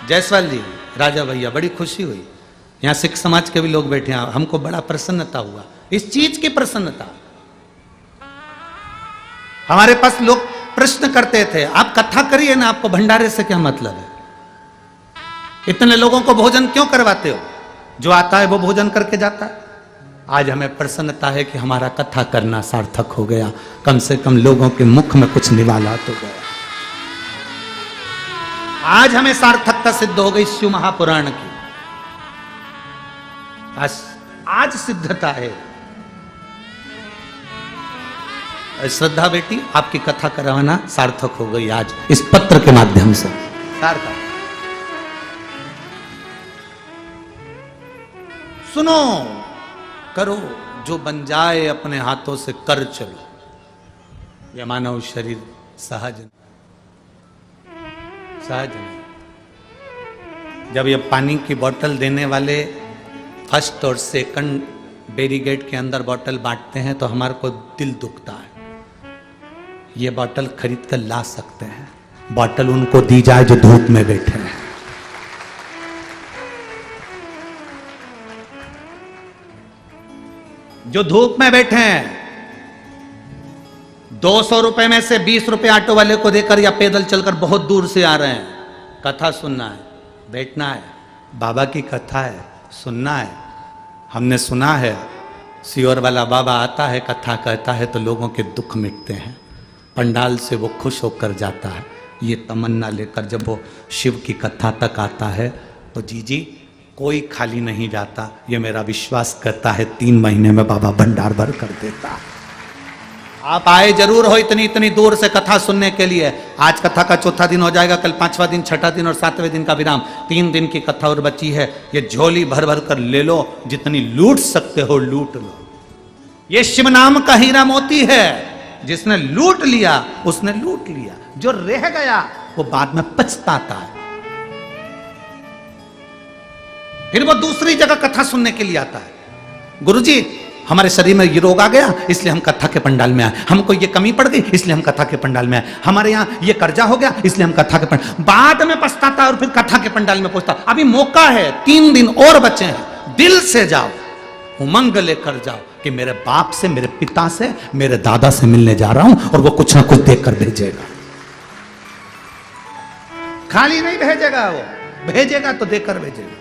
जायसवाल जी, राजा भैया, बड़ी खुशी हुई। यहां सिख समाज के भी लोग बैठे हैं, हमको बड़ा प्रसन्नता हुआ। इस चीज की प्रसन्नता, हमारे पास लोग प्रश्न करते थे, आप कथा करिए ना, आपको भंडारे से क्या मतलब है? इतने लोगों को भोजन क्यों करवाते हो? जो आता है वो भोजन करके जाता है। आज हमें प्रसन्नता है कि हमारा कथा करना सार्थक हो गया, कम से कम लोगों के मुख में कुछ निवाला तो गया। आज हमें सार्थकता सिद्ध हो गई शिव महापुराण की। आज सिद्धता है। श्रद्धा बेटी, आपकी कथा करवाना सार्थक हो गई आज इस पत्र के माध्यम से। सार्थक। सुनो, करो जो बन जाए अपने हाथों से कर चलो। यह मानव शरीर सहज नहीं। जब ये पानी की बोतल देने वाले फर्स्ट और सेकंड बैरिकेड के अंदर बोतल बांटते हैं तो हमारे को दिल दुखता है। ये बोतल खरीद कर ला सकते हैं, बोतल उनको दी जाए जो धूप में बैठे हैं। जो धूप में बैठे हैं, 200 रुपए में से 20 रुपए ऑटो वाले को देकर या पैदल चलकर बहुत दूर से आ रहे हैं, कथा सुनना है, बैठना है, बाबा की कथा है, सुनना है। हमने सुना है सीहोर वाला बाबा आता है, कथा कहता है तो लोगों के दुख मिटते हैं, पंडाल से वो खुश होकर जाता है। ये तमन्ना लेकर जब वो शिव की कथा तक आता है तो जी कोई खाली नहीं जाता। ये मेरा विश्वास करता है 3 महीने में बाबा भंडार भर कर देता है। आप आए जरूर हो इतनी दूर से कथा सुनने के लिए। आज कथा का चौथा दिन हो जाएगा, कल 5वां दिन, 6ठा दिन और 7वें दिन का विराम। 3 दिन की कथा और बची है। ये झोली भर भर कर ले लो, जितनी लूट सकते हो लूट लो। ये शिव नाम का हीरा मोती है, जिसने लूट लिया उसने लूट लिया, जो रह गया वो बाद में पछताता है। फिर वो दूसरी जगह कथा सुनने के लिए आता है। गुरुजी हमारे शरीर में ये रोग आ गया इसलिए हम कथा के पंडाल में आए, हमको ये कमी पड़ गई इसलिए हम कथा के पंडाल में आए, हमारे यहाँ ये कर्जा हो गया इसलिए हम कथा के पंडाल। बाद में पछताता और फिर कथा के पंडाल में पहुंचता। अभी मौका है, 3 दिन और बचे हैं। दिल से जाओ, उमंग लेकर जाओ कि मेरे बाप से, मेरे पिता से, मेरे दादा से मिलने जा रहा हूं और वो कुछ ना कुछ देकर भेजेगा। खाली नहीं भेजेगा, वो भेजेगा तो देकर भेजेगा।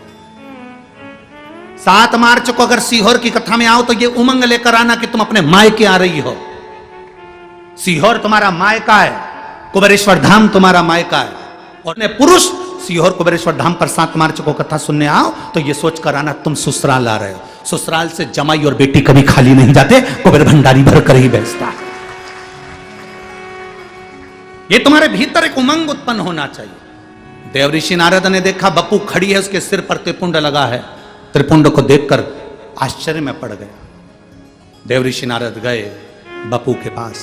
7 मार्च को अगर सीहोर की कथा में आओ तो ये उमंग लेकर आना कि तुम अपने मायके आ रही हो। सीहोर तुम्हारा मायका है, कुबेरेश्वर धाम तुम्हारा मायका है। और पुरुष सीहोर कुबेरेश्वर धाम पर 7 मार्च को कथा सुनने आओ तो ये सोचकर आना तुम ससुराल आ रहे हो। ससुराल से जमाई और बेटी कभी खाली नहीं जाते, कुबेर भंडारी भर कर ही बेचता है। ये तुम्हारे भीतर एक उमंग उत्पन्न होना चाहिए। देव ऋषि नारद ने देखा बपू खड़ी है, उसके सिर पर त्रिपुंड लगा है। त्रिपुंड को देखकर आश्चर्य में पड़ गया। देव ऋषि नारद गए बपू के पास।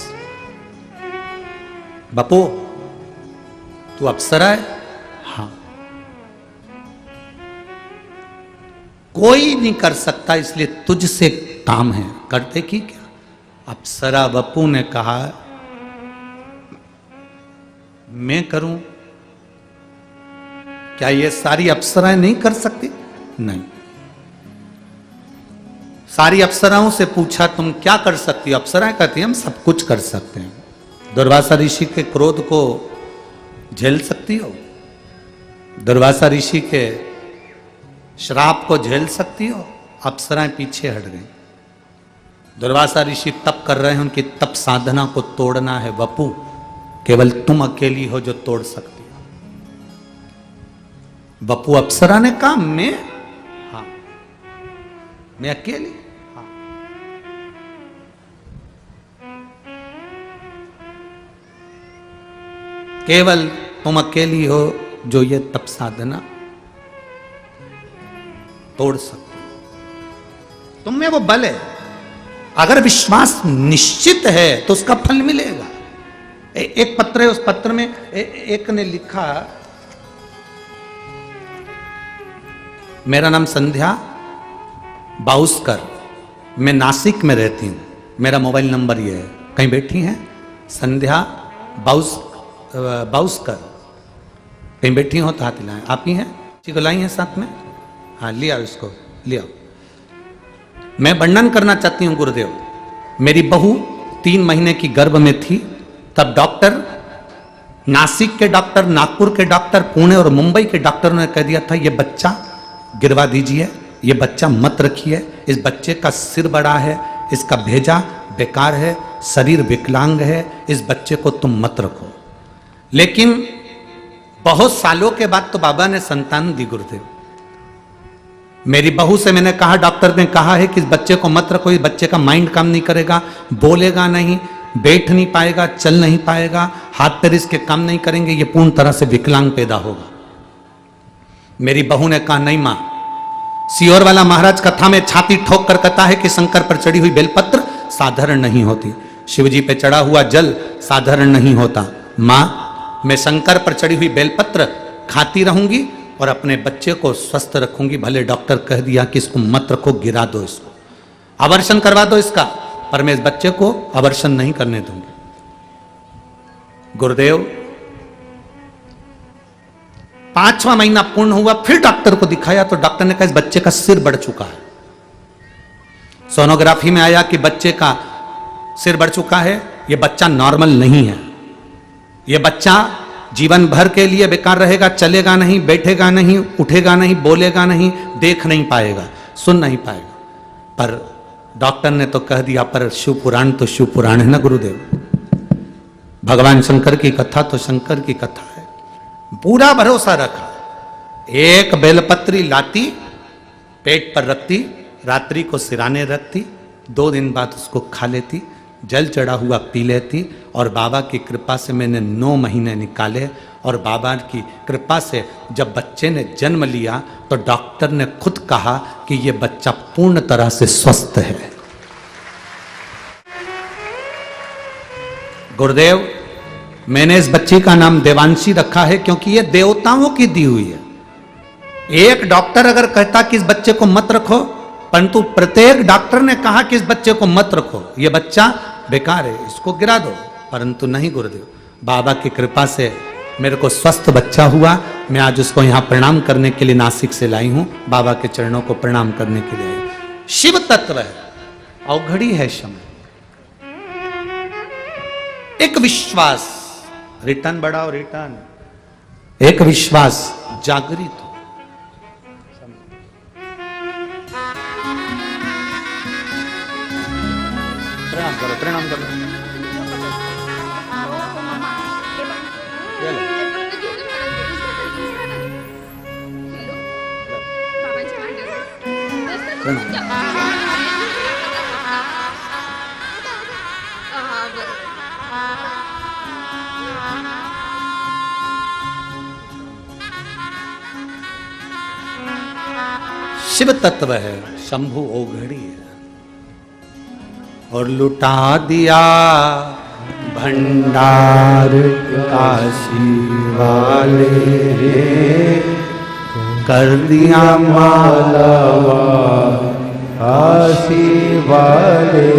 बपू तू अप्सरा है? हाँ। कोई नहीं कर सकता इसलिए तुझसे काम है, करते की क्या? अप्सरा बपू ने कहा मैं करूं? क्या ये सारी अप्सराएं नहीं कर सकती? नहीं। सारी अप्सराओं से पूछा तुम क्या कर सकती हो? अप्सराएं कहती हैं हम सब कुछ कर सकते हैं। दुर्वासा ऋषि के क्रोध को झेल सकती हो? दुर्वासा ऋषि के श्राप को झेल सकती हो? अप्सराएं पीछे हट गई। दुर्वासा ऋषि तप कर रहे हैं, उनकी तप साधना को तोड़ना है बपू, केवल तुम अकेली हो जो तोड़ सकती हो। बपू अप्सरा ने कहा मैं? हाँ मैं अकेली? हाँ। केवल तुम अकेली हो जो ये तप साधना तोड़ सकते हो। तुम में वो बल है। अगर विश्वास निश्चित है तो उसका फल मिलेगा। एक पत्र है, उस पत्र में एक ने लिखा मेरा नाम संध्या बाउस्कर, मैं नासिक में रहती हूं, मेरा मोबाइल नंबर ये है। कहीं बैठी हैं? संध्या बाउस्कर कहीं बैठी हो तो हाथ हिलाएं। आप ही हैं? किसी को लाई हैं साथ में? हाँ लिया इसको, लिया। मैं वर्णन करना चाहती हूं गुरुदेव। मेरी बहू 3 महीने की गर्भ में थी, तब डॉक्टर, नासिक के डॉक्टर, नागपुर के डॉक्टर, पुणे और मुंबई के डॉक्टरों ने कह दिया था ये बच्चा गिरवा दीजिए, ये बच्चा मत रखिए, इस बच्चे का सिर बड़ा है, इसका भेजा बेकार है, शरीर विकलांग है, इस बच्चे को तुम मत रखो। लेकिन बहुत सालों के बाद तो बाबा ने संतान दी गुरुदेव। मेरी बहू से मैंने कहा, डॉक्टर ने कहा है कि इस बच्चे को मत रखो, इस बच्चे का माइंड काम नहीं करेगा, बोलेगा नहीं, बैठ नहीं पाएगा, चल नहीं पाएगा, हाथ पैर इसके काम नहीं करेंगे, ये पूर्ण तरह से विकलांग पैदा होगा। मेरी बहू ने कहा नहीं मां, सीहोर वाला महाराज कथा में छाती ठोक कर कहता है कि शंकर पर चढ़ी हुई बेलपत्र साधारण नहीं होती, शिवजी पे चढ़ा हुआ जल साधारण नहीं होता। मां मैं शंकर पर चढ़ी हुई बेलपत्र खाती रहूंगी और अपने बच्चे को स्वस्थ रखूंगी। भले डॉक्टर कह दिया कि इसको मत रखो, गिरा दो, इसको अबॉर्शन करवा दो इसका, पर मैं इस बच्चे को अबॉर्शन नहीं करने दूंगी। गुरुदेव 5वां महीना पूर्ण हुआ, फिर डॉक्टर को दिखाया तो डॉक्टर ने कहा इस बच्चे का सिर बढ़ चुका है। सोनोग्राफी में आया कि बच्चे का सिर बढ़ चुका है, ये बच्चा नॉर्मल नहीं है। ये बच्चा जीवन भर के लिए बेकार रहेगा, चलेगा नहीं, बैठेगा नहीं, उठेगा नहीं, बोलेगा नहीं, देख नहीं पाएगा, सुन नहीं पाएगा। पर डॉक्टर ने तो कह दिया, पर शिव पुराण तो शिव पुराण है ना गुरुदेव। भगवान शंकर की कथा तो शंकर की कथा है। पूरा भरोसा रखा। एक बेलपत्री लाती, पेट पर रखती, रात्रि को सिराने रखती, 2 दिन बाद उसको खा लेती, जल चढ़ा हुआ पी लेती, और बाबा की कृपा से मैंने 9 महीने निकाले। और बाबा की कृपा से जब बच्चे ने जन्म लिया तो डॉक्टर ने खुद कहा कि यह बच्चा पूर्ण तरह से स्वस्थ है। गुरुदेव, मैंने इस बच्ची का नाम देवांशी रखा है क्योंकि यह देवताओं की दी हुई है। एक डॉक्टर अगर कहता कि इस बच्चे को मत रखो, परंतु प्रत्येक डॉक्टर ने कहा कि इस बच्चे को मत रखो, यह बच्चा बेकार है, इसको गिरा दो। परंतु नहीं गुरुदेव, बाबा की कृपा से मेरे को स्वस्थ बच्चा हुआ। मैं आज उसको यहां प्रणाम करने के लिए नासिक से लाई हूं, बाबा के चरणों को प्रणाम करने के लिए आई हूं। शिव तत्व है, अवघड़ी है समय। एक विश्वास, रिटर्न बढ़ाओ, रिटर्न, एक विश्वास जागृत हो। प्रणाम करो, प्रणाम करो। शिव तत्व है, शंभु ओघड़ी है। और लुटा दिया भंडार काशी वाले, कर दिया मालावा काशी वाले,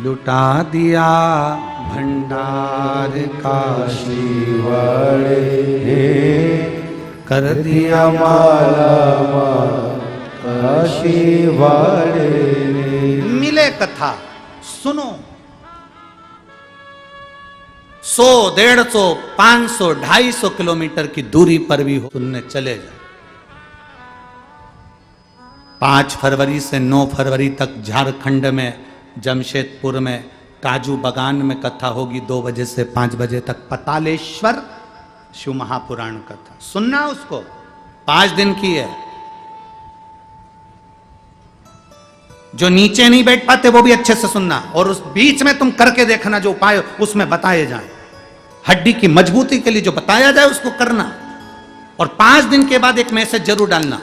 लुटा दिया भंडार काशी वाले, कर दिया मालावा काशी वाले। मिले कथा सुनो, 100, 150, 500, 250 किलोमीटर की दूरी पर भी हो, सुनने चले जाओ। 5 फरवरी से 9 फरवरी तक झारखंड में जमशेदपुर में काजू बागान में कथा होगी, 2 बजे से 5 बजे तक। पतालेश्वर शिव महापुराण कथा सुनना, उसको 5 दिन की है। जो नीचे नहीं बैठ पाते वो भी अच्छे से सुनना, और उस बीच में तुम करके देखना जो उपाय उसमें बताए जाए। हड्डी की मजबूती के लिए जो बताया जाए उसको करना। और 5 दिन के बाद एक मैसेज जरूर डालना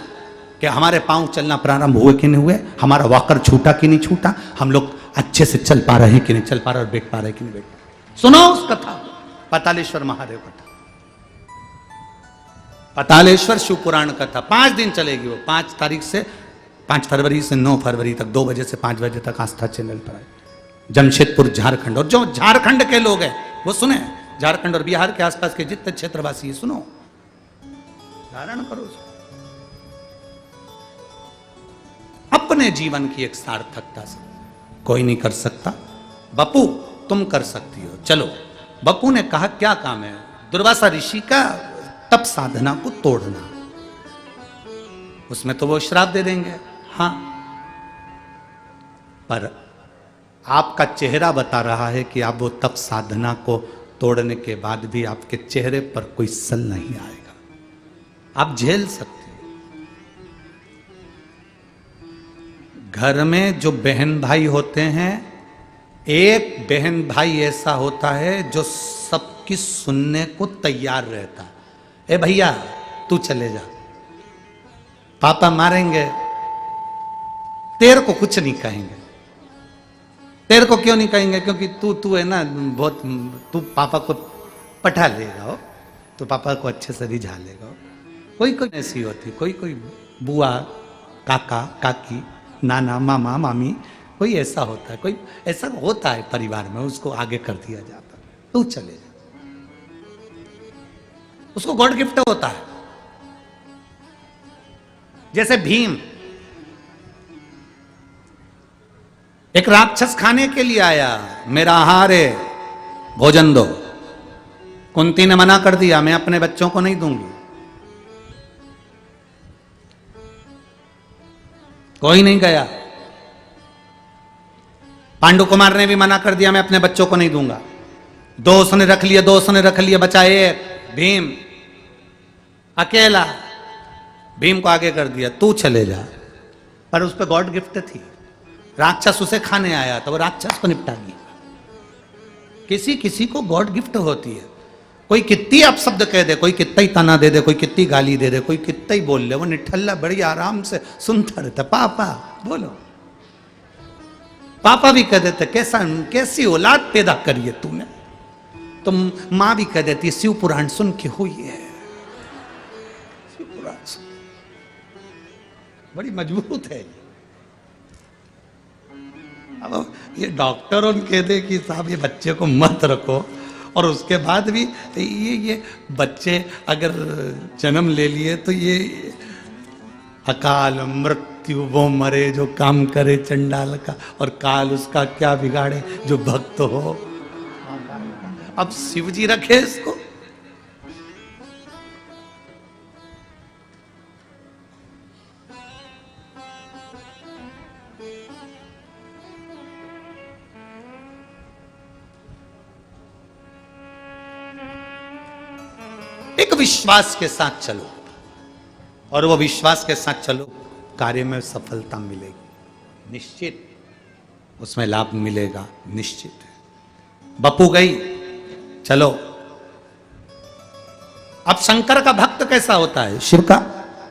कि हमारे पांव चलना प्रारंभ हुए कि नहीं हुए, हमारा वॉकर छूटा कि नहीं छूटा, हम लोग अच्छे से चल पा रहे हैं कि नहीं चल पा रहे, और बैठ पा रहे हैं कि नहीं बैठ पा रहे। सुनो उस कथा, पतालेश्वर महादेव कथा, पतालेश्वर शिव पुराण कथा 5 दिन चलेगी वो। 5 तारीख से 5 फरवरी से 9 फरवरी तक 2 बजे से 5 बजे तक आस्था चैनल पर है, जमशेदपुर झारखंड। और जो झारखंड के लोग हैं वो सुने, झारखंड और बिहार के आसपास के जितने क्षेत्रवासी है सुनो, धारण करो। अपने जीवन की एक सार्थकता से कोई नहीं कर सकता। बप्पू तुम कर सकती हो, चलो। बप्पू ने कहा क्या काम है? दुर्वासा ऋषि का तप साधना को तोड़ना। उसमें तो वो श्राप दे देंगे, हाँ, पर आपका चेहरा बता रहा है कि आप वो तप साधना को तोड़ने के बाद भी आपके चेहरे पर कोई सल नहीं आएगा, आप झेल सकते हो। घर में जो बहन भाई होते हैं, एक बहन भाई ऐसा होता है जो सबकी सुनने को तैयार रहता है। ए भैया तू चले जा, पापा मारेंगे, तेरे को कुछ नहीं कहेंगे। तेरे को क्यों नहीं कहेंगे? क्योंकि तू है ना बहुत, तू पापा को पटा लेगा हो, तो पापा को अच्छे से रिझा लेगा हो। कोई कोई ऐसी होती, कोई कोई बुआ, काका, काकी, नाना, मामा, मामी, कोई ऐसा होता है, कोई ऐसा होता है परिवार में, उसको आगे कर दिया जाता है। तू चले जा, उसको गॉड गिफ्ट होता है। जैसे भीम, एक राक्षस खाने के लिए आया, मेरा आहार है, भोजन दो। कुंती ने मना कर दिया, मैं अपने बच्चों को नहीं दूंगी। कोई नहीं गया। पांडु कुमार ने भी मना कर दिया, मैं अपने बच्चों को नहीं दूंगा। दो उसने रख लिया, दो उसने रख लिया, बचा एक, भीम अकेला। भीम को आगे कर दिया, तू चले जा। पर उस पर गॉड गिफ्ट थी, राक्षस उसे खाने आया तो वो राक्षस को निपटा दिया। किसी किसी को गॉड गिफ्ट होती है। कोई कितनी अपशब्द कह दे, कोई कितना ही ताना दे दे, कोई कितनी गाली दे दे, कोई कितना ही बोल ले, वो निठल्ला बड़ी आराम से सुनता रहता। पापा बोलो, पापा भी कह देते कैसी औलाद पैदा करी है तूने। तो मां भी कह देती शिव पुराण सुन के हुई है, शिव पुराण सुन, बड़ी मजबूत है। अब ये डॉक्टर उन कह दे कि साहब ये बच्चे को मत रखो, और उसके बाद भी ये बच्चे अगर जन्म ले लिए तो ये अकाल मृत्यु वो मरे जो काम करे चंडाल का, और काल उसका क्या बिगाड़े जो भक्त हो। अब शिव जी रखे इसको। एक विश्वास के साथ चलो, और वो विश्वास के साथ चलो, कार्य में सफलता मिलेगी निश्चित, उसमें लाभ मिलेगा निश्चित है। बपू गई, चलो। अब शंकर का भक्त कैसा होता है, शिव का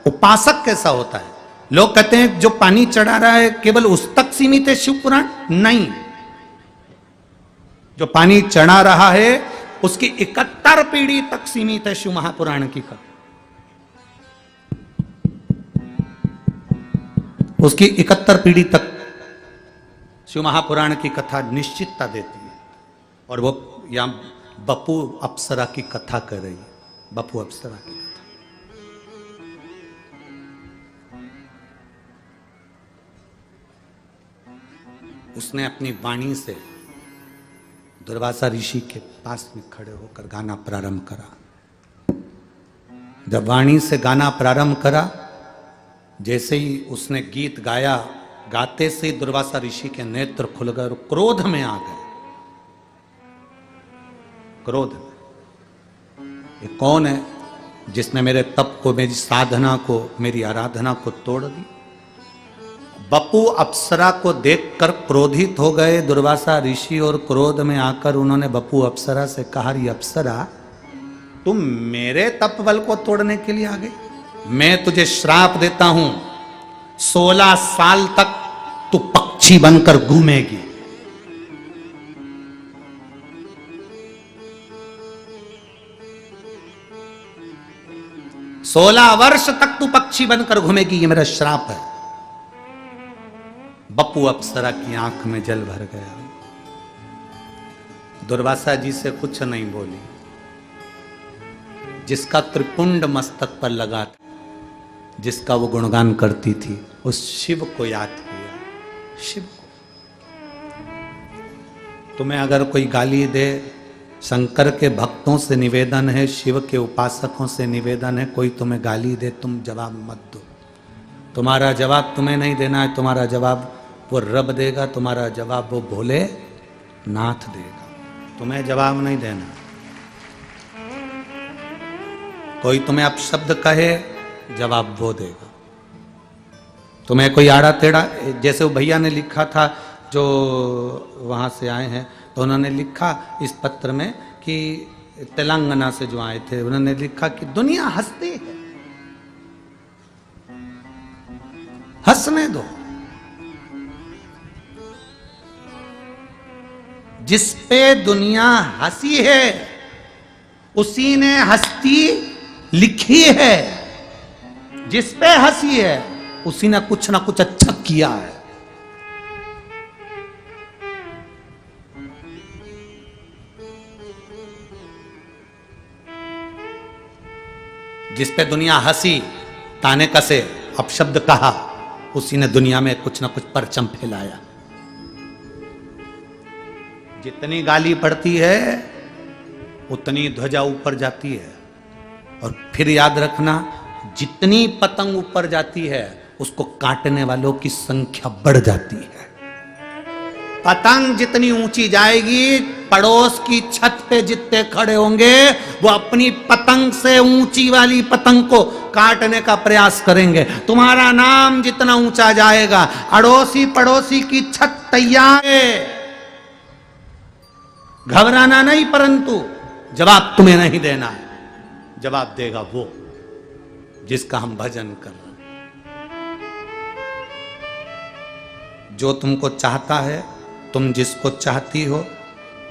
उपासक कैसा होता है? लोग कहते हैं जो पानी चढ़ा रहा है केवल उस तक सीमित है शिव पुराण, नहीं। जो पानी चढ़ा रहा है उसकी 71 पीढ़ी तक सीमित है शिव महापुराण की कथा। उसकी 71 पीढ़ी तक शिव महापुराण की कथा निश्चितता देती है। और वो यहां बपू अप्सरा की कथा कर रही है, बपू अप्सरा की कथा। उसने अपनी वाणी से दुर्वासा ऋषि के पास में खड़े होकर गाना प्रारंभ करा। जब वाणी से गाना प्रारंभ करा, जैसे ही उसने गीत गाया, गाते से ही दुर्वासा ऋषि के नेत्र खुल गए और क्रोध में आ गए। क्रोध, ये कौन है जिसने मेरे तप को, मेरी साधना को, मेरी आराधना को तोड़ दी? बपू अप्सरा को देखकर क्रोधित हो गए दुर्वासा ऋषि, और क्रोध में आकर उन्होंने बपू अप्सरा से कहा, अप्सरा तुम मेरे तप बल को तोड़ने के लिए आ गई? मैं तुझे श्राप देता हूं, 16 साल तक तू पक्षी बनकर घूमेगी। सोलह वर्ष तक तू पक्षी बनकर घूमेगी, ये मेरा श्राप है। बपू अप्सरा की आंख में जल भर गया। दुर्वासा जी से कुछ नहीं बोली। जिसका त्रिपुंड मस्तक पर लगा था, जिसका वो गुणगान करती थी, उस शिव को याद किया। शिव को। तुम्हें अगर कोई गाली दे, शंकर के भक्तों से निवेदन है, शिव के उपासकों से निवेदन है, कोई तुम्हें गाली दे, तुम जवाब मत दो। तुम्हारा जवाब तुम्हें नहीं देना है, तुम्हारा जवाब वो रब देगा, तुम्हारा जवाब वो भोले नाथ देगा। तुम्हें जवाब नहीं देना। कोई तुम्हें अपशब्द कहे, जवाब वो देगा। तुम्हें कोई आड़ा टेढ़ा, जैसे वो भैया ने लिखा था जो वहां से आए हैं, तो उन्होंने लिखा इस पत्र में कि तेलंगाना से जो आए थे, उन्होंने लिखा कि दुनिया हंसती है, हंसने दो। जिस पे दुनिया हंसी है, उसी ने हस्ती लिखी है। जिस पे हंसी है, उसी ने कुछ ना कुछ अच्छा किया है। जिस पे दुनिया हंसी, ताने कसे, अपशब्द कहा, उसी ने दुनिया में कुछ ना कुछ परचम फैलाया। जितनी गाली पड़ती है उतनी ध्वजा ऊपर जाती है। और फिर याद रखना, जितनी पतंग ऊपर जाती है उसको काटने वालों की संख्या बढ़ जाती है। पतंग जितनी ऊंची जाएगी, पड़ोस की छत पे जितने खड़े होंगे वो अपनी पतंग से ऊंची वाली पतंग को काटने का प्रयास करेंगे। तुम्हारा नाम जितना ऊंचा जाएगा, अड़ोसी पड़ोसी की छत तैयार है, घबराना नहीं, परंतु जवाब तुम्हें नहीं देना है, जवाब देगा वो जिसका हम भजन कर रहे हैं। जो तुमको चाहता है, तुम जिसको चाहती हो,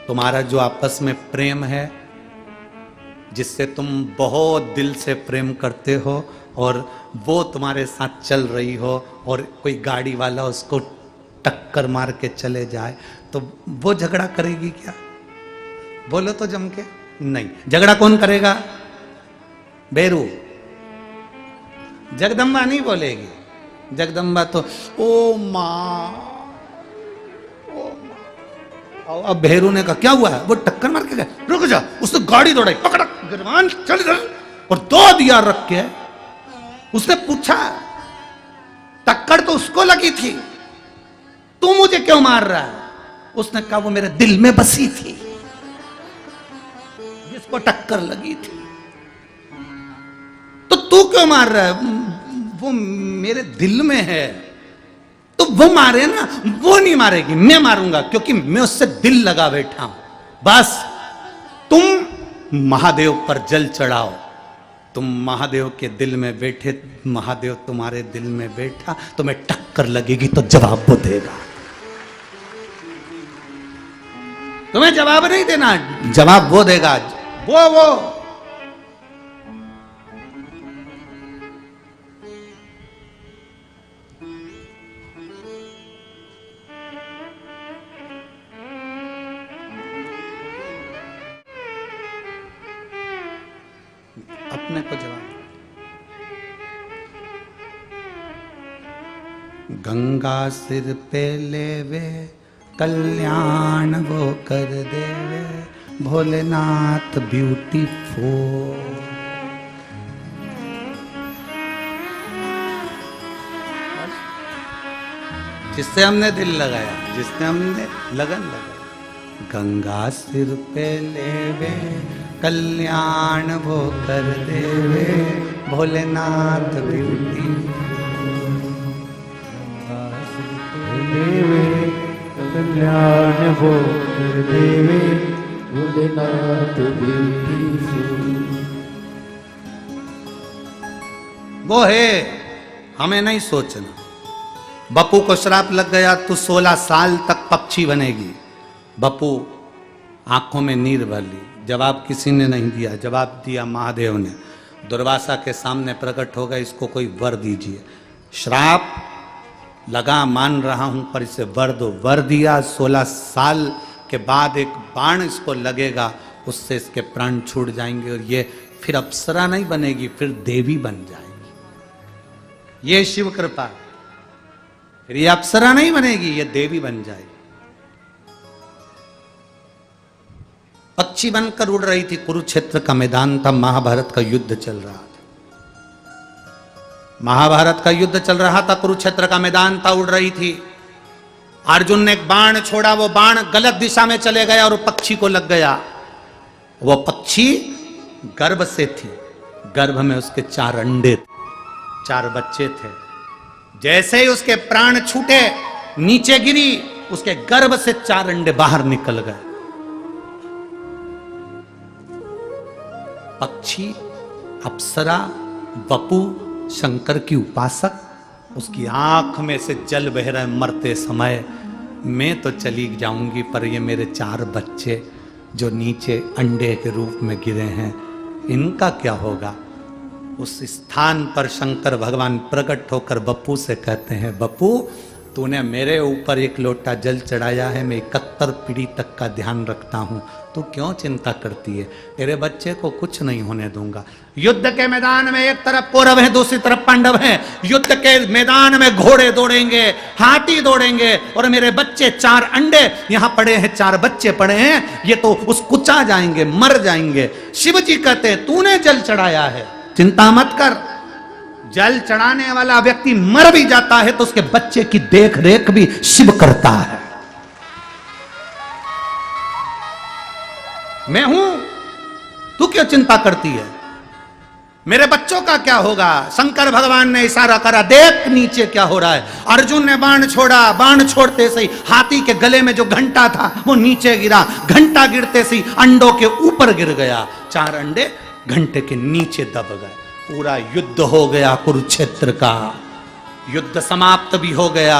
तुम्हारा जो आपस में प्रेम है, जिससे तुम बहुत दिल से प्रेम करते हो और वो तुम्हारे साथ चल रही हो और कोई गाड़ी वाला उसको टक्कर मार के चले जाए तो वो झगड़ा करेगी क्या? बोलो तो जम के। नहीं, झगड़ा कौन करेगा? बेरू। जगदम्बा नहीं बोलेगी। जगदम्बा तो ओ माँ। अब भेरू ने कहा क्या हुआ है? वो टक्कर मार के गया, रुक जा। उसने गाड़ी दौड़ाई, पकड़ा गिरवान, चल इधर, और 2 दिया रख के। उसने पूछा, टक्कर तो उसको लगी थी, तू मुझे क्यों मार रहा है? उसने कहा वो मेरे दिल में बसी थी, जिसको टक्कर लगी थी। तो तू क्यों मार रहा है? वो मेरे दिल में है। तो वो मारे ना, वो नहीं मारेगी, मैं मारूंगा, क्योंकि मैं उससे दिल लगा बैठा हूं। बस तुम महादेव पर जल चढ़ाओ, तुम महादेव के दिल में बैठे, महादेव तुम्हारे दिल में बैठा, तुम्हें टक्कर लगेगी तो जवाब वो देगा। तुम्हें जवाब नहीं देना, जवाब वो देगा। वो अपने को जवाब। गंगा सिर पे लेवे, कल्याण वो कर देवे, भोलेनाथ ब्यूटीफुल। जिससे हमने दिल लगाया, जिसने हमने लगन लगाई। गंगा सिर पे लेवे, कल्याण वो कर देवे, भोलेनाथ ब्यूटीफुल। कल्याण वो कर देवे, भोलेनाथ ब्यूटीफुल। वो है, हमें नहीं सोचना। बप्पू को श्राप लग गया तो 16 साल तक पक्षी बनेगी। बप्पू आंखों में नीर भर ली, जवाब किसी ने नहीं दिया। जवाब दिया महादेव ने। दुर्वासा के सामने प्रकट होगा, इसको कोई वर दीजिए। श्राप लगा, मान रहा हूं, पर इसे वर दो। वर दिया। 16 साल के बाद एक बाण इसको लगेगा, उससे इसके प्राण छूट जाएंगे और ये फिर अप्सरा नहीं बनेगी, फिर देवी बन जाएगी। ये शिव कृपा। फिर ये अप्सरा नहीं बनेगी, ये देवी बन जाएगी। पक्षी बनकर उड़ रही थी। कुरुक्षेत्र का मैदान था, महाभारत का युद्ध चल रहा था। महाभारत का युद्ध चल रहा था, कुरुक्षेत्र का मैदान था, उड़ रही थी। अर्जुन ने एक बाण छोड़ा, वो बाण गलत दिशा में चले गया और पक्षी को लग गया। वो पक्षी गर्भ से थी, गर्भ में उसके 4 अंडे, 4 बच्चे थे। जैसे ही उसके प्राण छूटे, नीचे गिरी, उसके गर्भ से 4 अंडे बाहर निकल गए। पक्षी, अप्सरा, वपु, शंकर की उपासक, उसकी आंख में से जल बह रहा है मरते समय। मैं तो चली जाऊंगी, पर ये मेरे 4 बच्चे जो नीचे अंडे के रूप में गिरे हैं, इनका क्या होगा? उस स्थान पर शंकर भगवान प्रकट होकर बप्पू से कहते हैं, बप्पू तूने मेरे ऊपर एक लोटा जल चढ़ाया है, मैं 71 पीढ़ी तक का ध्यान रखता हूं, तू क्यों चिंता करती है? तेरे बच्चे को कुछ नहीं होने दूंगा। युद्ध के मैदान में एक तरफ कौरव है, दूसरी तरफ पांडव है। युद्ध के मैदान में घोड़े दौड़ेंगे, हाथी दौड़ेंगे, और मेरे बच्चे 4 अंडे यहां पड़े हैं, 4 बच्चे पड़े हैं, ये तो उस कुचा जाएंगे, मर जाएंगे। शिव जी कहते तूने जल चढ़ाया है, चिंता मत कर। जल चढ़ाने वाला व्यक्ति मर भी जाता है तो उसके बच्चे की देख रेख भी शिव करता है। मैं हूं, तू क्यों चिंता करती है? मेरे बच्चों का क्या होगा? शंकर भगवान ने इशारा करा, देख नीचे क्या हो रहा है। अर्जुन ने बाण छोड़ा, बाण छोड़ते से ही हाथी के गले में जो घंटा था वो नीचे गिरा, घंटा गिरते से ही अंडों के ऊपर गिर गया, 4 अंडे घंटे के नीचे दब गए। पूरा युद्ध हो गया कुरुक्षेत्र का, युद्ध समाप्त भी हो गया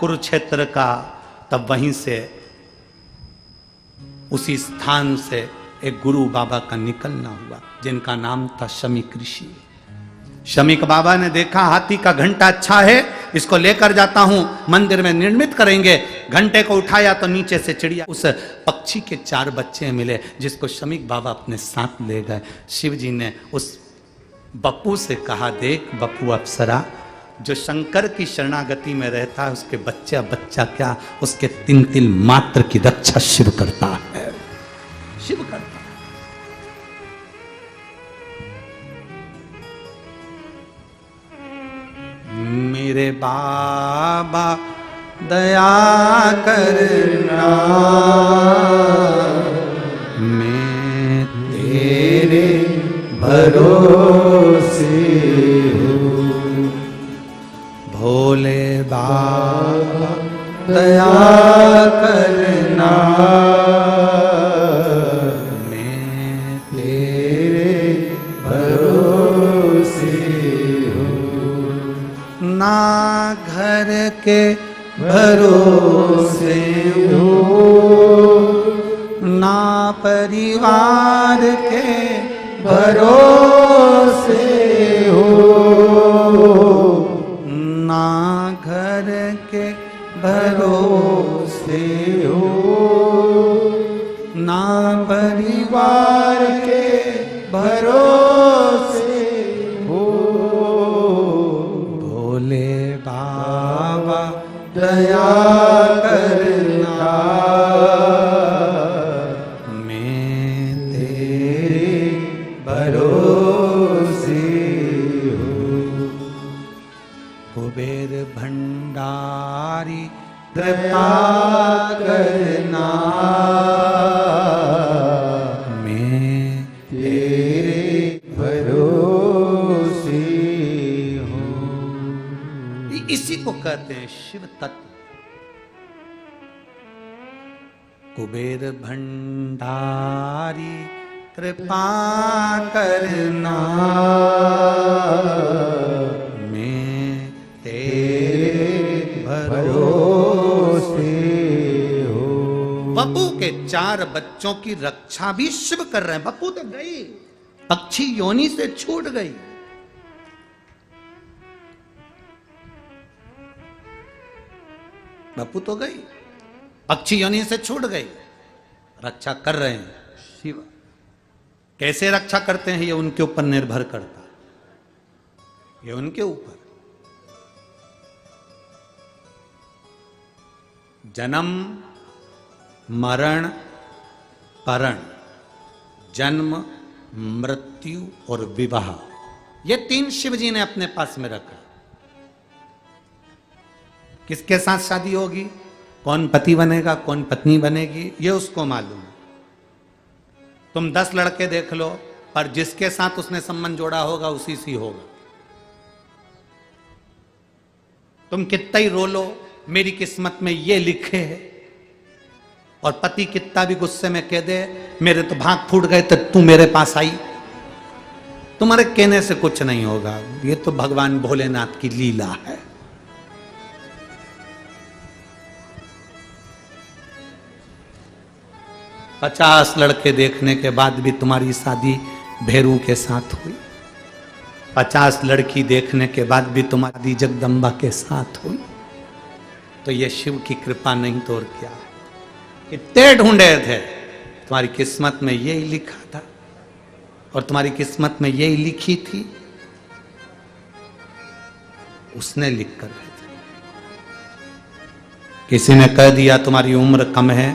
कुरुक्षेत्र का। तब वहीं से, उसी स्थान से एक गुरु बाबा का निकलना हुआ, जिनका नाम था शमीक ऋषि। शमीक बाबा ने देखा हाथी का घंटा अच्छा है, इसको लेकर जाता हूं, मंदिर में निर्मित करेंगे। घंटे को उठाया तो नीचे से चिड़िया, उस पक्षी के 4 बच्चे मिले, जिसको शमीक बाबा अपने साथ ले गए। शिव जी ने उस बप्पू से कहा, देख बप्पू अप्सरा, जो शंकर की शरणागति में रहता है उसके बच्चा क्या, उसके 3 तिल मात्र की रक्षा शिव करता है, शिव करता है। मेरे बाबा दया करना, मैं तेरे भरोसे हूँ। भोले बाबा दया करना, मैं तेरे भरोसे हूँ। ना घर के भरोसे हूँ, ना परिवार के भरोसे हो, ना घर के भरोसे हो, ना परिवार के भरोसे हो। भोले बाबा दया करना, कुबेर भंडारी कृपा करना, मैं तेरे भरोसे हूँ। इसी को कहते हैं शिव तत्व। कुबेर भंडारी कृपा करना, मैं तेरे भरोसे हो। बप्पू के 4 बच्चों की रक्षा भी शिव कर रहे हैं। बप्पू तो गई, पक्षी योनि से छूट गई, बप्पू तो गई, पक्षी योनि से छूट गई, रक्षा कर रहे हैं शिव। कैसे रक्षा करते हैं ये उनके ऊपर निर्भर करता है, ये उनके ऊपर। जन्म मरण परण, जन्म मृत्यु और विवाह, ये 3 शिव जी ने अपने पास में रखा। किसके साथ शादी होगी, कौन पति बनेगा, कौन पत्नी बनेगी, ये उसको मालूम। तुम 10 लड़के देख लो, पर जिसके साथ उसने संबंध जोड़ा होगा उसी से होगा। तुम कितना ही रो लो, मेरी किस्मत में ये लिखे है, और पति कितना भी गुस्से में कह दे मेरे तो भाग फूट गए तो तू मेरे पास आई, तुम्हारे कहने से कुछ नहीं होगा। ये तो भगवान भोलेनाथ की लीला है। पचास लड़के देखने के बाद भी तुम्हारी शादी भैरू के साथ हुई, 50 लड़की देखने के बाद भी तुम्हारी जगदम्बा के साथ हुई। तो ये शिव की कृपा नहीं तो और क्या। कितने ढूंढे थे, तुम्हारी किस्मत में यही लिखा था और तुम्हारी किस्मत में यही लिखी थी, उसने लिख कर गए थे। किसी ने कह दिया तुम्हारी उम्र कम है,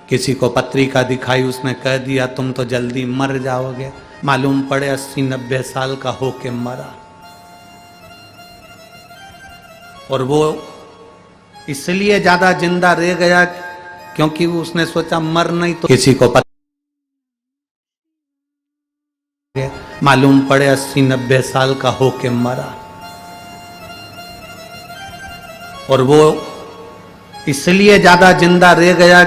किसी को पत्रिका दिखाई, उसने कह दिया तुम तो जल्दी मर जाओगे, मालूम पड़े 80-90 साल का होके मरा। और वो इसलिए ज्यादा जिंदा रह गया क्योंकि उसने सोचा मर नहीं तो किसी को मालूम पड़े 80-90 साल का होके मरा। और वो इसलिए ज्यादा जिंदा रह गया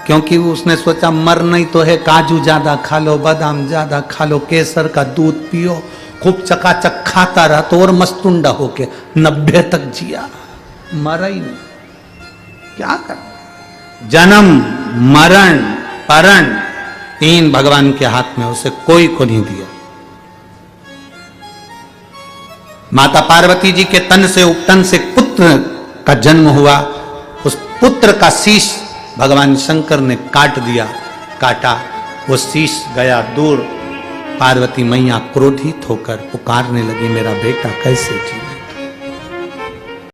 क्योंकि उसने सोचा मर नहीं तो है, काजू ज्यादा खा लो, बादाम ज्यादा खा लो, केसर का दूध पियो, खूब चकाचक खाता रहा तो और मस्तुंडा होके 90 तक जिया, मरा ही नहीं। क्या कर, जन्म मरण परण तीन भगवान के हाथ में, उसे कोई को नहीं दिया। माता पार्वती जी के तन से उपतन से पुत्र का जन्म हुआ, उस पुत्र का शीश भगवान शंकर ने काट दिया, काटा, वो शीश गया दूर। पार्वती मैया क्रोधित होकर पुकारने लगी मेरा बेटा कैसे जी।